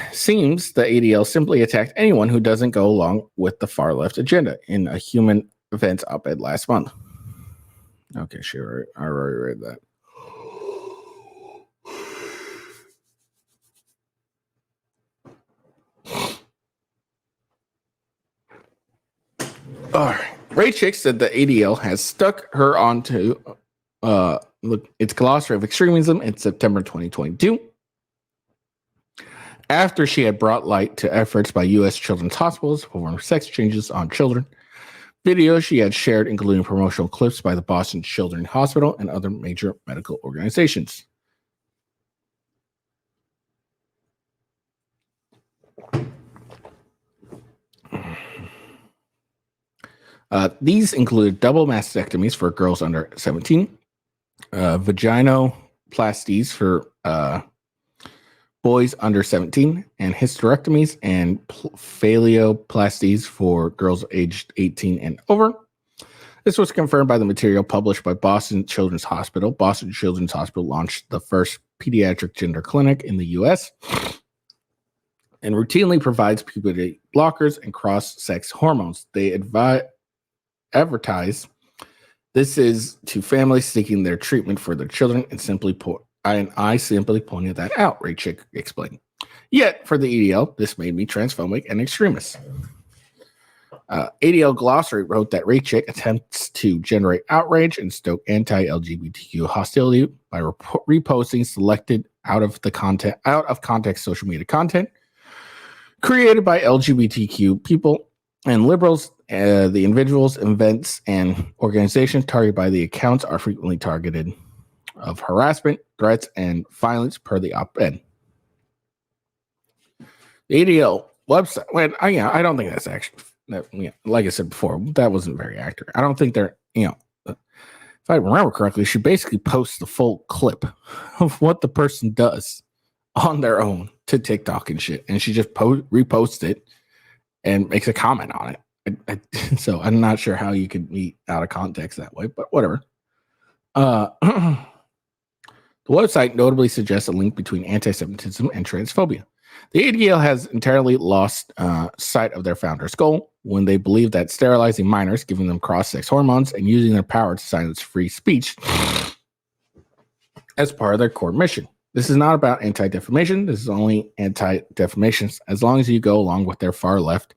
[SPEAKER 1] ADL simply attacked anyone who doesn't go along with the far left agenda in a Human Events op-ed last month. Okay, sure, I already read that. Raychick said the ADL has stuck her onto its glossary of extremism in September 2022 after she had brought light to efforts by U.S. children's hospitals to perform sex changes on children. Videos she had shared, including promotional clips by the Boston Children's Hospital and other major medical organizations. These include double mastectomies for girls under 17, vaginoplasties for boys under 17, and hysterectomies and phalloplasties for girls aged 18 and over. This was confirmed by the material published by Boston Children's Hospital. Boston Children's Hospital launched the first pediatric gender clinic in the U.S. and routinely provides puberty blockers and cross-sex hormones. They advertise this is to families seeking their treatment for their children, and I simply pointed that out, Raychick explained. Yet, for the EDL, this made me transphobic and extremist. ADL Glossary wrote that Ray Chick attempts to generate outrage and stoke anti-LGBTQ hostility by reposting selected out of context social media content created by LGBTQ people and liberals. The individuals, events, and organizations targeted by the accounts are frequently targeted of harassment, threats, and violence per the op-ed. The ADL website, I don't think that's actually, like I said before, that wasn't very accurate. I don't think they're, if I remember correctly, she basically posts the full clip of what the person does on their own to TikTok and shit. And she just reposts it and makes a comment on it. So I'm not sure how you could meet out of context that way, but whatever. The website notably suggests a link between anti-Semitism and transphobia. The ADL has entirely lost sight of their founder's goal when they believe that sterilizing minors, giving them cross-sex hormones, and using their power to silence free speech as part of their core mission. This is not about anti-defamation. This is only anti-defamation as long as you go along with their far-left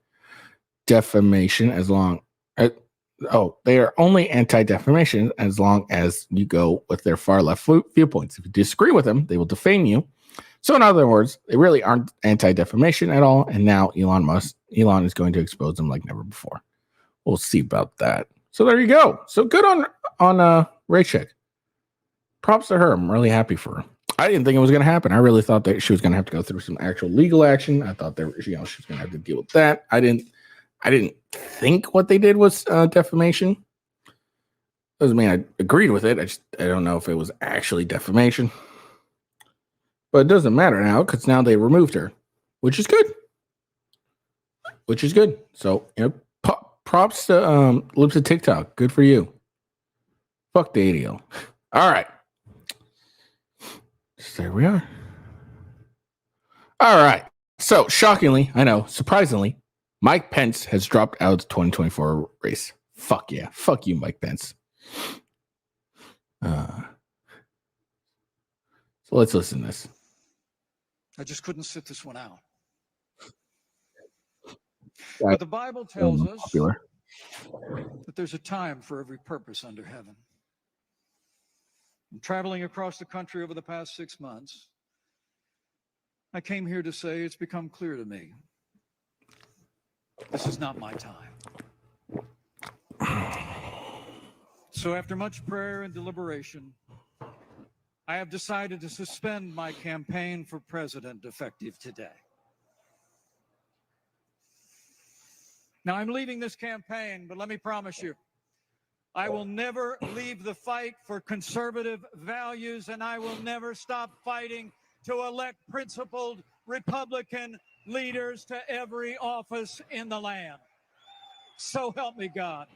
[SPEAKER 1] defamation they are only anti-defamation as long as you go with their far-left viewpoints. If you disagree with them, they will defame you. So in other words, they really aren't anti-defamation at all, and now Elon is going to expose them like never before. We'll see about that. So there you go. So good on Ray Chick. Props to her. I'm really happy for her. I didn't think it was going to happen. I really thought that she was going to have to go through some actual legal action. I thought that she was going to have to deal with that. I didn't think what they did was defamation. Doesn't mean I agreed with it. I don't know if it was actually defamation. But it doesn't matter now because now they removed her, which is good. So, props to Lips of TikTok. Good for you. Fuck the ADL. All right. So there we are. All right. So, shockingly, I know, surprisingly, Mike Pence has dropped out of the 2024 race. Fuck yeah. Fuck you, Mike Pence. So let's listen to this.
[SPEAKER 5] I just couldn't sit this one out. But the Bible tells us that there's a time for every purpose under heaven. And traveling across the country over the past 6 months, I came here to say it's become clear to me. This is not my time. So after much prayer and deliberation, I have decided to suspend my campaign for president effective today. Now, I'm leaving this campaign, but let me promise you, I will never leave the fight for conservative values, and I will never stop fighting to elect principled Republican leaders to every office in the land. So help me God.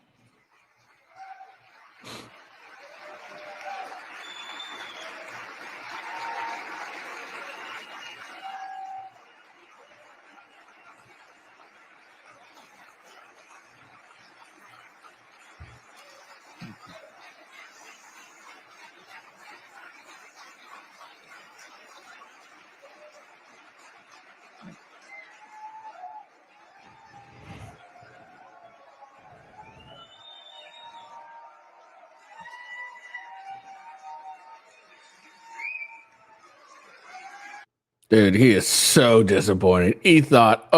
[SPEAKER 1] Dude, he is so disappointed. He thought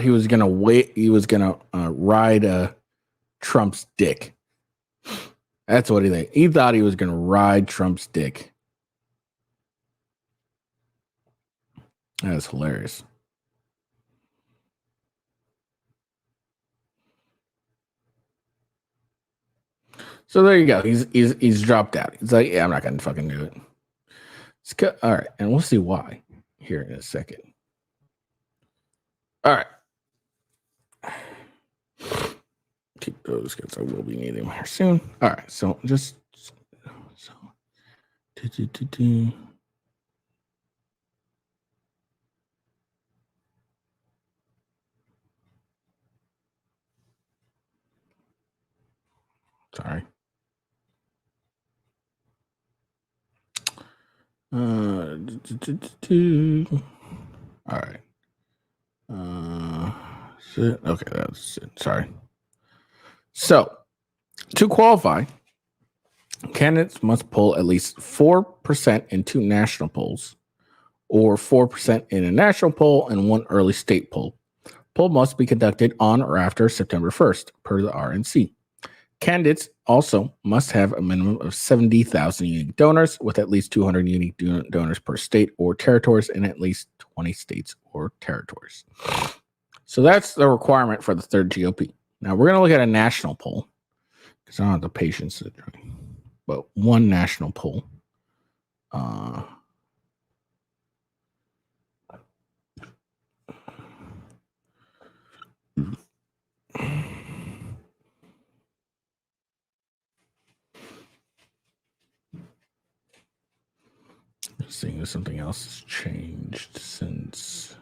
[SPEAKER 1] he was gonna wait. He was gonna ride Trump's dick. That's what he thought. He thought he was gonna ride Trump's dick. That's hilarious. So there you go. He's dropped out. He's like, yeah, I'm not gonna fucking do it. All right, and we'll see why here in a second. All right. Keep those because I will be needing them here soon. All right, so just so. Sorry. All right. Okay, that's it. Sorry. So, to qualify, candidates must poll at least 4% in 2 national polls, or 4% in a national poll and 1 early state poll. Poll must be conducted on or after September 1st, per the RNC. Candidates also must have a minimum of 70,000 unique donors, with at least 200 unique donors per state or territories in at least 20 states or territories. So that's the requirement for the third GOP. Now we're going to look at a national poll, because I don't have the patience to try. But one national poll. Seeing if something else has changed since.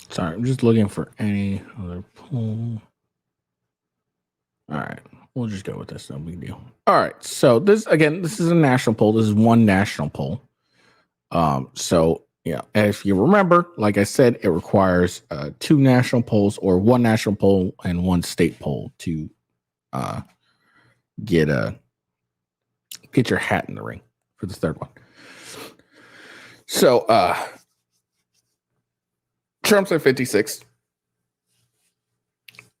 [SPEAKER 1] Sorry, I'm just looking for any other poll. All right, we'll just go with this. No big deal. All right, so this is a national poll. This is one national poll. So yeah, if you remember, like I said, it requires 2 national polls or 1 national poll and 1 state poll to get your hat in the ring for the third one. So Trump's at 56.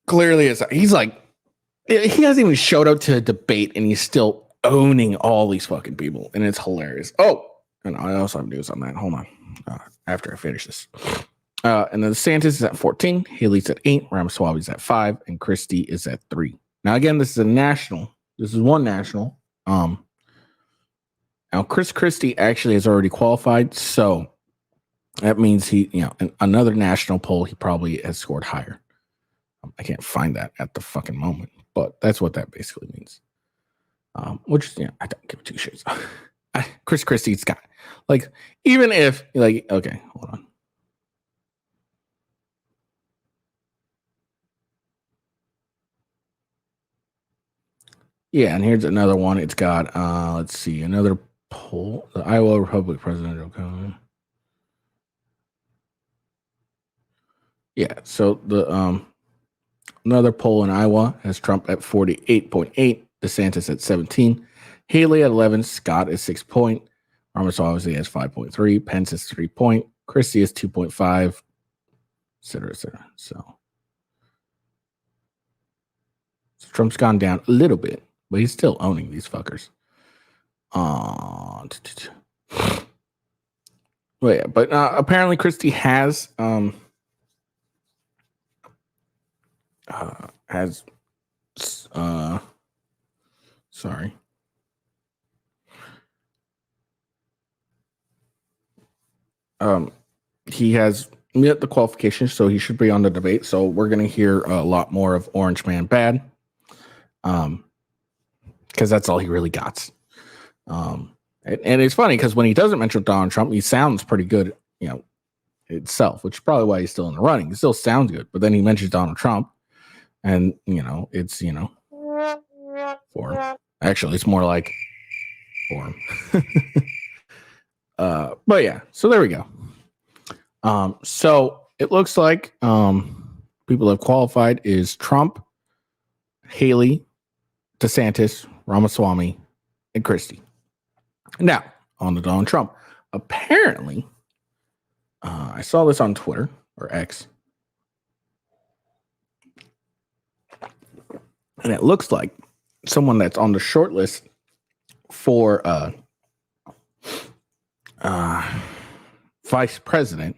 [SPEAKER 1] Clearly, he's like, he hasn't even showed up to a debate and he's still owning all these fucking people, and it's hilarious. Oh, and I also have news on that. Hold on. After I finish this. And then DeSantis is at 14, Haley's at 8, Ramaswamy's at 5, and Christie is at 3. Now, again, this is a national. This is one national. Now, Chris Christie actually has already qualified, so that means he, in another national poll, he probably has scored higher. I can't find that at the fucking moment, but that's what that basically means. Which, I don't give 2 shits. Chris Christie's got, like, even if, like, okay, hold on. Yeah, and here's another one. It's got, let's see, another poll. The Iowa Republican presidential candidate. Yeah, so the another poll in Iowa has Trump at 48.8, DeSantis at 17, Haley at 11, Scott is 6 point, Ramaswamy obviously has 5.3, Pence is 3 point, Christie is 2.5, et cetera, et cetera. So Trump's gone down a little bit, but he's still owning these fuckers. Well, yeah, but apparently Christie has sorry. He has met the qualifications, so he should be on the debate. So we're going to hear a lot more of Orange Man Bad, because that's all he really got. And it's funny because when he doesn't mention Donald Trump, he sounds pretty good, itself, which is probably why he's still in the running. He still sounds good, but then he mentions Donald Trump, and it's for him. Actually, it's more like for him. But yeah, so there we go. So it looks like people have qualified is Trump, Haley, DeSantis, Ramaswamy, and Christie. Now, on to Donald Trump. Apparently, I saw this on Twitter or X, and it looks like someone that's on the short list for vice president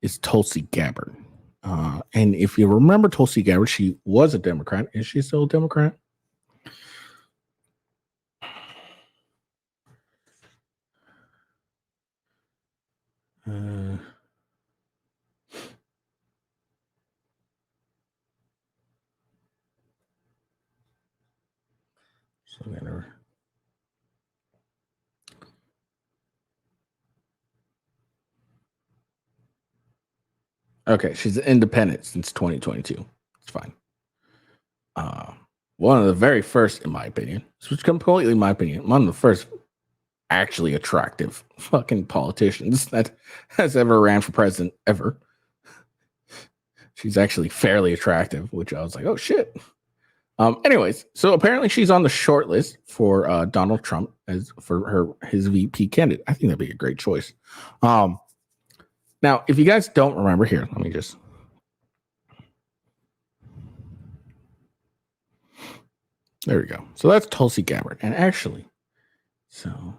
[SPEAKER 1] is Tulsi Gabbard. And if you remember Tulsi Gabbard, she was a Democrat. Is she still a Democrat? So whatever. Okay, she's independent since 2022. It's fine. One of the very first, in my opinion, this was completely my opinion, one of the first actually attractive fucking politicians that has ever ran for president ever. She's actually fairly attractive, which I was like, oh shit. Anyways, so apparently she's on the short list for Donald Trump as for his VP candidate. I think that'd be a great choice. Now, if you guys don't remember, here, let me just. There we go. So that's Tulsi Gabbard. And actually, so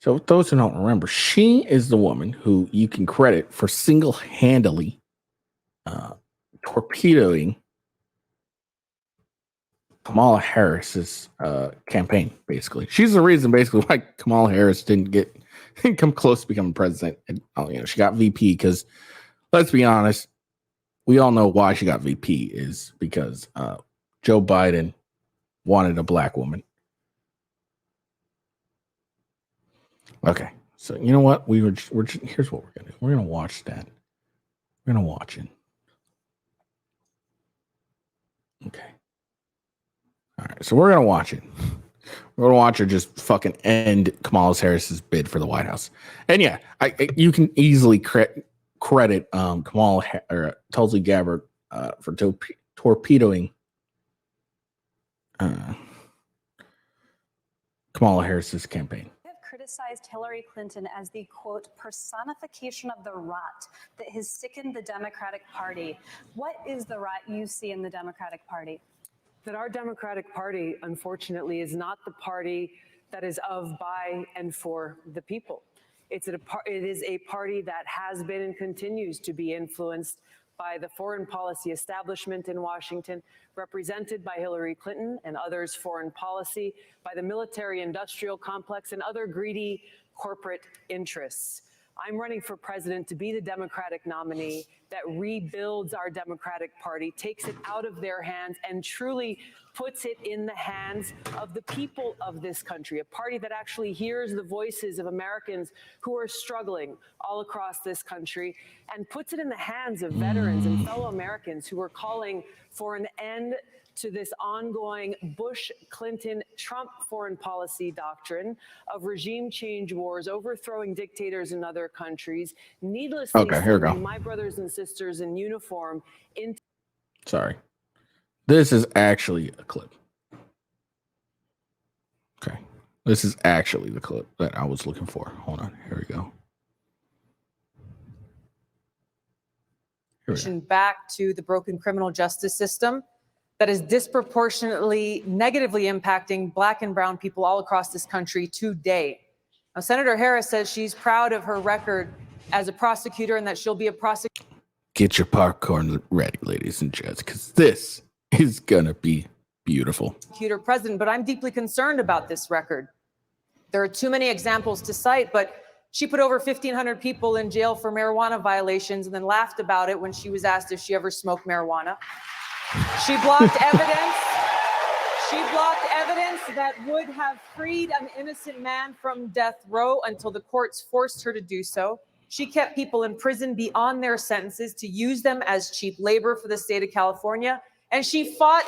[SPEAKER 1] those who don't remember, she is the woman who you can credit for single-handedly torpedoing Kamala Harris's campaign, basically. She's the reason, basically, why Kamala Harris didn't come close to becoming president. And, she got VP because, let's be honest, we all know why she got VP is because Joe Biden wanted a black woman. Okay, so you know what? Here's what we're gonna do. We're gonna watch that. We're gonna watch it. Okay. All right, so we're gonna watch it. We're gonna watch her just fucking end Kamala Harris's bid for the White House. And yeah, you can easily credit Tulsi Gabbard for torpedoing Kamala Harris's campaign.
[SPEAKER 6] Criticized Hillary Clinton as the, quote, personification of the rot that has sickened the Democratic Party. What is the rot you see in the Democratic Party?
[SPEAKER 7] That our Democratic Party, unfortunately, is not the party that is of, by, and for the people. It is a party that has been and continues to be influenced by the foreign policy establishment in Washington, represented by Hillary Clinton and others' foreign policy, by the military-industrial complex and other greedy corporate interests. I'm running for president to be the Democratic nominee that rebuilds our Democratic Party, takes it out of their hands, and truly puts it in the hands of the people of this country, a party that actually hears the voices of Americans who are struggling all across this country, and puts it in the hands of veterans and fellow Americans who are calling for an end to this ongoing Bush, Clinton, Trump foreign policy doctrine of regime change wars, overthrowing dictators in other countries, needlessly sending my brothers and sisters in uniform into.
[SPEAKER 1] Sorry. This is actually a clip. Okay. This is actually the clip that I was looking for. Hold on. Here we go.
[SPEAKER 8] Back to the broken criminal justice system that is disproportionately negatively impacting Black and brown people all across this country today. Now, Senator Harris says she's proud of her record as a prosecutor and that she'll be a prosecutor.
[SPEAKER 1] Get your popcorn ready, ladies and gents, because this is going to be beautiful.
[SPEAKER 8] President, but I'm deeply concerned about this record. There are too many examples to cite, but she put over 1,500 people in jail for marijuana violations and then laughed about it when she was asked if she ever smoked marijuana. She blocked evidence. She blocked evidence that would have freed an innocent man from death row until the courts forced her to do so. She kept people in prison beyond their sentences to use them as cheap labor for the state of California. And she fought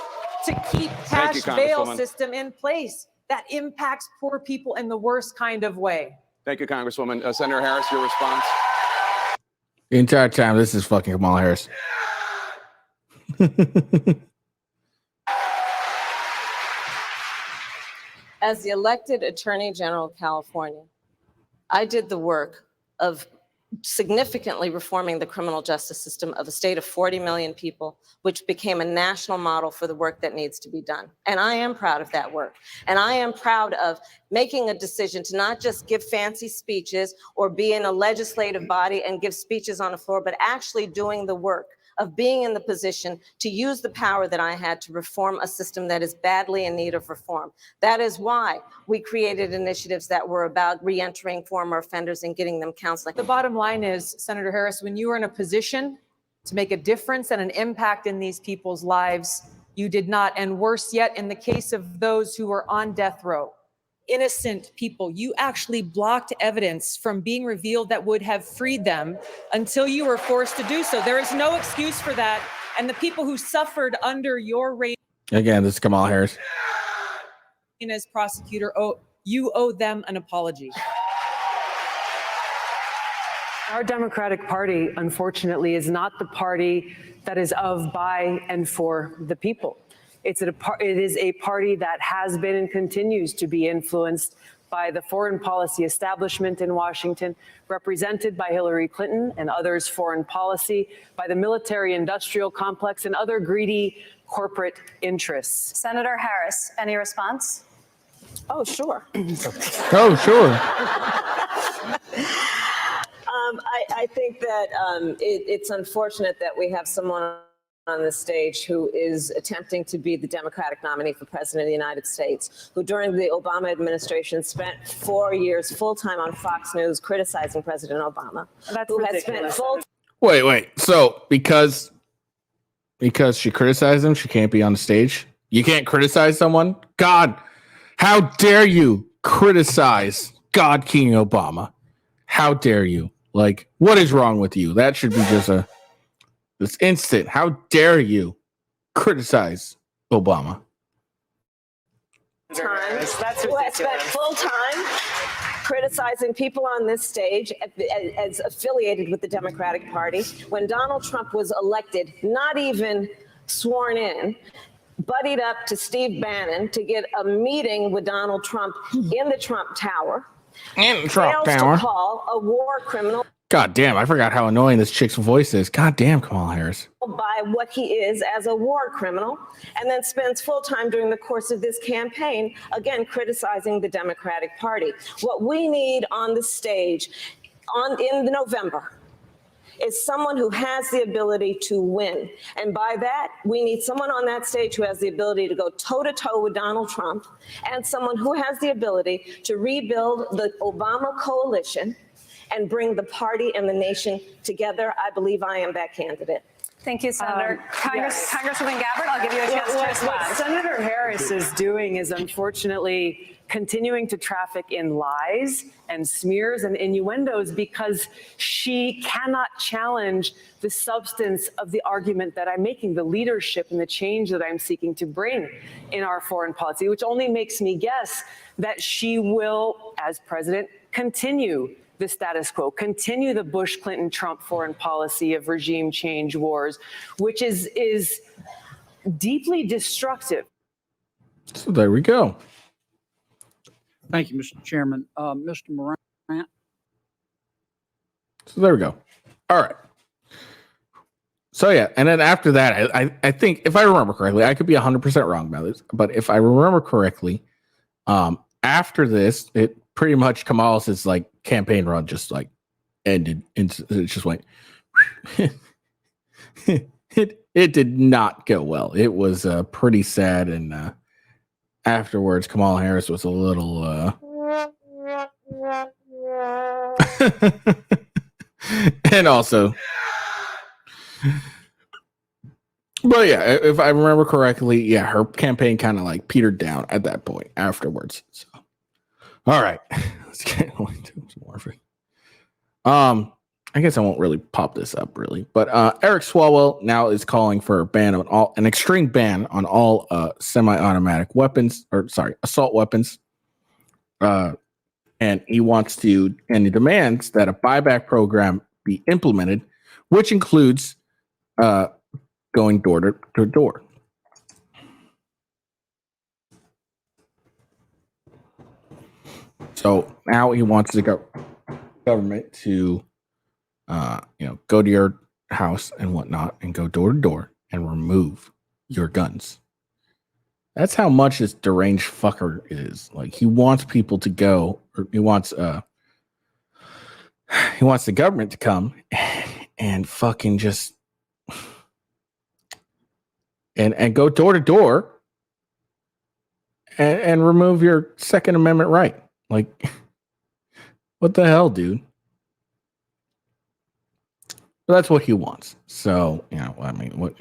[SPEAKER 8] to keep cash bail system in place that impacts poor people in the worst kind of way.
[SPEAKER 9] Thank you, Congresswoman. Senator Harris, your response.
[SPEAKER 1] The entire time, this is fucking Kamala Harris.
[SPEAKER 10] As the elected Attorney General of California, I did the work of significantly reforming the criminal justice system of a state of 40 million people, which became a national model for the work that needs to be done. And I am proud of that work. And I am proud of making a decision to not just give fancy speeches or be in a legislative body and give speeches on the floor, but actually doing the work of being in the position to use the power that I had to reform a system that is badly in need of reform. That is why we created initiatives that were about reentering former offenders and getting them counseling.
[SPEAKER 8] The bottom line is, Senator Harris, when you were in a position to make a difference and an impact in these people's lives, you did not. And worse yet, in the case of those who were on death row, innocent people, you actually blocked evidence from being revealed that would have freed them until you were forced to do so. There is no excuse for that. And the people who suffered under your reign
[SPEAKER 1] Again, this is Kamala Harris.
[SPEAKER 8] as prosecutor, you owe them an apology.
[SPEAKER 7] Our Democratic Party, unfortunately, is not the party that is of, by, and for the people. It is a party that has been and continues to be influenced by the foreign policy establishment in Washington, represented by Hillary Clinton and others' foreign policy, by the military-industrial complex and other greedy corporate interests.
[SPEAKER 6] Senator Harris, any response?
[SPEAKER 10] Oh, sure.
[SPEAKER 1] Oh, sure.
[SPEAKER 10] I think that it's unfortunate that we have someone on the stage who is attempting to be the Democratic nominee for president of the United States, who during the Obama administration spent 4 years full-time on Fox News criticizing President Obama.
[SPEAKER 7] That's
[SPEAKER 10] who has
[SPEAKER 7] ridiculous.
[SPEAKER 10] spent
[SPEAKER 1] Wait. So because she criticized him, she can't be on the stage? You can't criticize someone? God, how dare you criticize God King Obama? How dare you? Like, what is wrong with you? That should be just this instant. How dare you criticize Obama?
[SPEAKER 10] who has spent full time criticizing people on this stage as affiliated with the Democratic Party. When Donald Trump was elected, not even sworn in, buddied up to Steve Bannon to get a meeting with Donald Trump in the Trump Tower.
[SPEAKER 1] In the Trump
[SPEAKER 10] fails
[SPEAKER 1] Tower.
[SPEAKER 10] to call a war criminal
[SPEAKER 1] God damn, I forgot how annoying this chick's voice is. God damn, Kamala Harris.
[SPEAKER 10] by what he is as a war criminal, and then spends full time during the course of this campaign, again, criticizing the Democratic Party. What we need on the stage in November is someone who has the ability to win. And by that, we need someone on that stage who has the ability to go toe-to-toe with Donald Trump, and someone who has the ability to rebuild the Obama coalition and bring the party and the nation together. I believe I am that candidate.
[SPEAKER 6] Thank you, Senator.
[SPEAKER 7] Yes.
[SPEAKER 6] Congresswoman Gabbard, I'll give you a chance to
[SPEAKER 7] What
[SPEAKER 6] respond.
[SPEAKER 7] Senator Harris is doing is unfortunately continuing to traffic in lies and smears and innuendos because she cannot challenge the substance of the argument that I'm making, the leadership and the change that I'm seeking to bring in our foreign policy, which only makes me guess that she will, as president, continue the status quo, continue the Bush, Clinton, Trump foreign policy of regime change wars, which is deeply destructive.
[SPEAKER 1] So there we go.
[SPEAKER 11] Thank you, Mr. Chairman. Mr. Moran.
[SPEAKER 1] So there we go. All right. So yeah, and then after that, I think if I remember correctly, I could be 100% wrong about this, but if I remember correctly, after this, it pretty much Kamala's like campaign run just like ended, and it just went. it did not go well. It was pretty sad, and afterwards, Kamala Harris was a little. And also, but yeah, if I remember correctly, yeah, her campaign kind of like petered down at that point afterwards. So, all right, let's get into some more. I guess I won't really pop this up really, but Eric Swalwell now is calling for a ban on an extreme ban on all semi-automatic weapons, assault weapons. And he demands that a buyback program be implemented, which includes going door to door. So now he wants the government to, go to your house and whatnot and go door to door and remove your guns. That's how much this deranged fucker is. Like, he wants people to go, or he wants the government to come and fucking just and go door to door and remove your Second Amendment right. Like, what the hell, dude? But that's what he wants. So, I mean, what,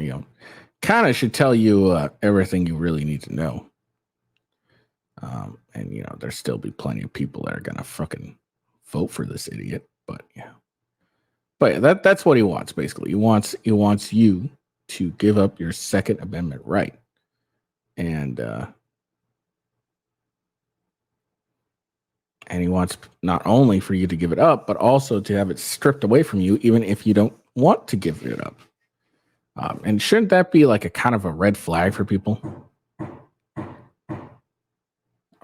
[SPEAKER 1] kind of should tell you everything you really need to know. And, there'll still be plenty of people that are going to fucking vote for this idiot. But, that's what he wants, basically. He wants you to give up your Second Amendment right. And he wants not only for you to give it up, but also to have it stripped away from you, even if you don't want to give it up. And shouldn't that be like a kind of a red flag for people?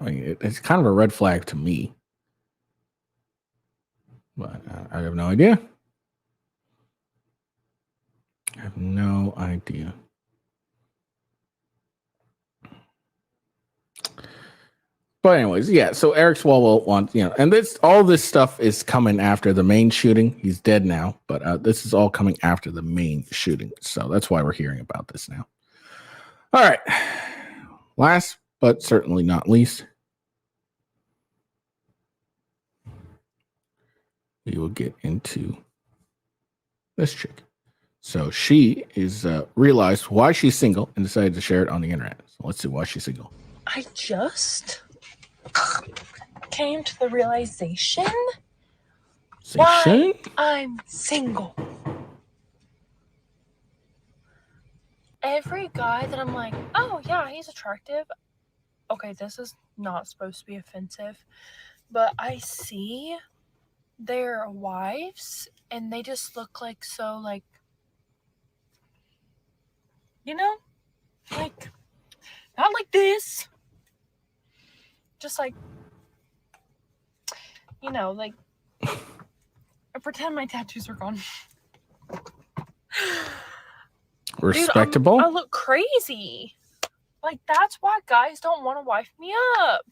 [SPEAKER 1] I mean, it's kind of a red flag to me. But I have no idea. I have no idea. But anyways, yeah. So Eric Swalwell wants, and all this stuff is coming after the Maine shooting. He's dead now, but this is all coming after the Maine shooting. So that's why we're hearing about this now. All right. Last but certainly not least, we will get into this chick. So she is realized why she's single and decided to share it on the internet. So let's see why she's single.
[SPEAKER 12] I just came to the realization why I'm single. Every guy that I'm like, oh yeah, he's attractive. Okay, this is not supposed to be offensive, but I see their wives and they just look like so like, like not like this. Just like, like I pretend my tattoos are gone.
[SPEAKER 1] Respectable.
[SPEAKER 12] Dude, I look crazy. Like, that's why guys don't want to wife me up.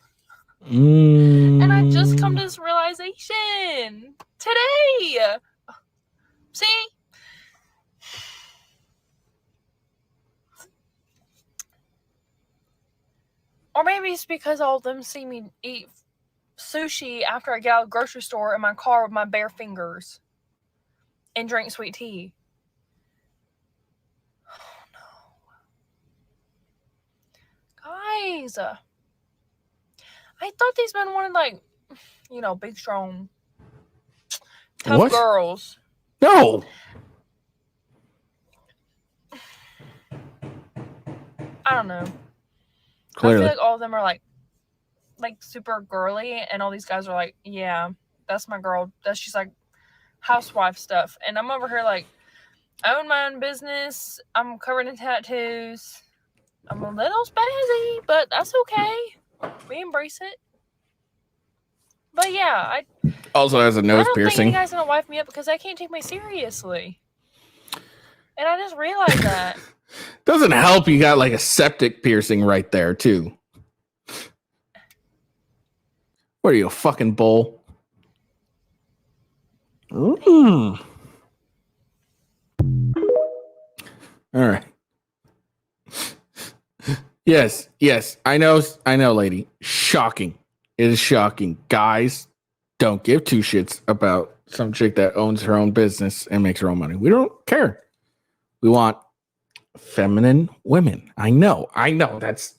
[SPEAKER 12] And I just come to this realization today. See? Or maybe it's because all of them see me eat sushi after I get out of the grocery store in my car with my bare fingers and drink sweet tea. Guys, I thought these men wanted, like, big, strong, tough girls.
[SPEAKER 1] No.
[SPEAKER 12] I don't know.
[SPEAKER 1] Clearly.
[SPEAKER 12] I feel like all of them are, like super girly, and all these guys are like, yeah, that's my girl. She's, like, housewife stuff. And I'm over here, like, I own my own business. I'm covered in tattoos. I'm a little spazzy, but that's okay. We embrace it. But yeah, I
[SPEAKER 1] also has a nose piercing.
[SPEAKER 12] I don't think you guys are gonna wife me up because I can't take me seriously. And I just realized that.
[SPEAKER 1] Doesn't help you got like a septic piercing right there too. What are you, a fucking bull? All right. Yes. I know, lady. Shocking. It is shocking. Guys, don't give two shits about some chick that owns her own business and makes her own money. We don't care. We want feminine women. I know. That's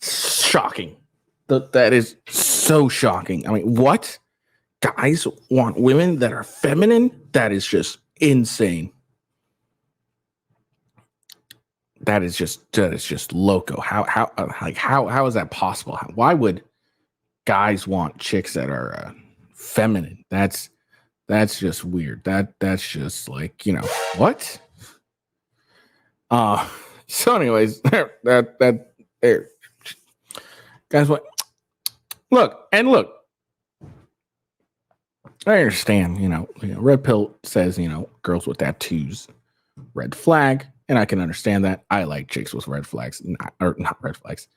[SPEAKER 1] shocking. That is so shocking. I mean, what? Guys want women that are feminine? That is just insane. That is just loco. How is that possible? Why would guys want chicks that are feminine? That's just weird. That's just like, what? So anyways, that there. Guys, what? Look. I understand, Red Pill says, girls with tattoos, red flag. And I can understand that. I like chicks with red flags, not red flags.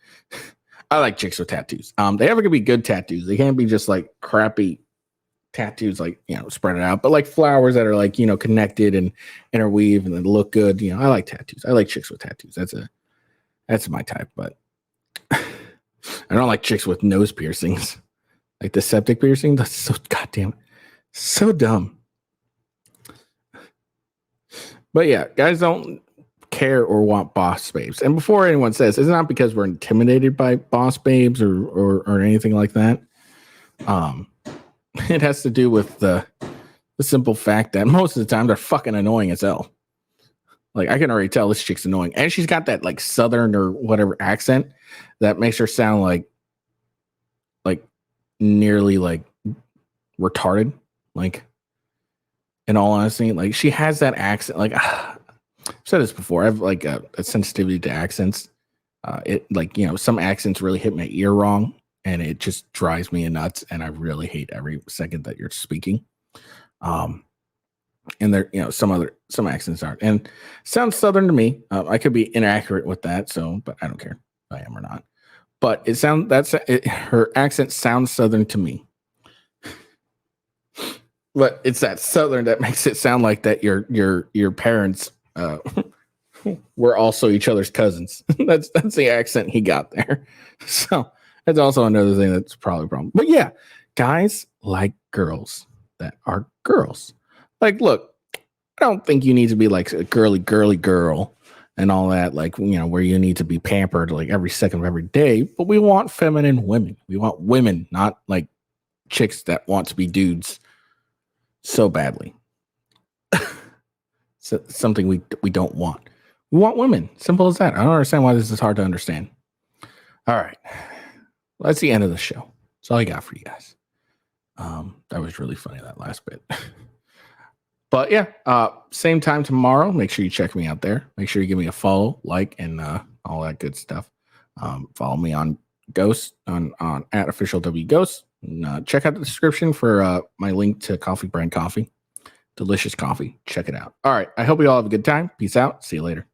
[SPEAKER 1] I like chicks with tattoos. They have to be good tattoos. They can't be just like crappy tattoos, like, spread it out, but like flowers that are like, connected and interweave and then look good. I like tattoos. I like chicks with tattoos. That's my type, but I don't like chicks with nose piercings. Like the septic piercing. That's so goddamn so dumb. But yeah, guys don't care or want boss babes. And before anyone says, it's not because we're intimidated by boss babes or anything like that. It has to do with the simple fact that most of the time they're fucking annoying as hell. Like I can already tell this chick's annoying. And she's got that like Southern or whatever accent that makes her sound like nearly like retarded. Like in all honesty, like she has that accent. Like I've said this before. I have like a sensitivity to accents. It like, you know, some accents really hit my ear wrong and it just drives me nuts. And I really hate every second that you're speaking. And there, you know, some accents aren't, and sounds Southern to me. I could be inaccurate with that. So, but I don't care if I am or not. But her accent sounds Southern to me. But it's that Southern that makes it sound like that your parents were also each other's cousins. that's the accent he got there. So that's also another thing that's probably a problem. But yeah, guys like girls that are girls. Like, look, I don't think you need to be like a girly girl and all that, like, you know, where you need to be pampered like every second of every day. But we want feminine women. We want women, not like chicks that want to be dudes so badly. So something we don't want. We want women. Simple as that. I don't understand why this is hard to understand. All right. Well, that's the end of the show. That's all I got for you guys. That was really funny, that last bit. But yeah, same time tomorrow. Make sure you check me out there. Make sure you give me a follow, like, and all that good stuff. Follow me on Ghost on at official W Ghost. And, check out the description for my link to Coffee Brand Coffee. Delicious coffee. Check it out. All right. I hope you all have a good time. Peace out. See you later.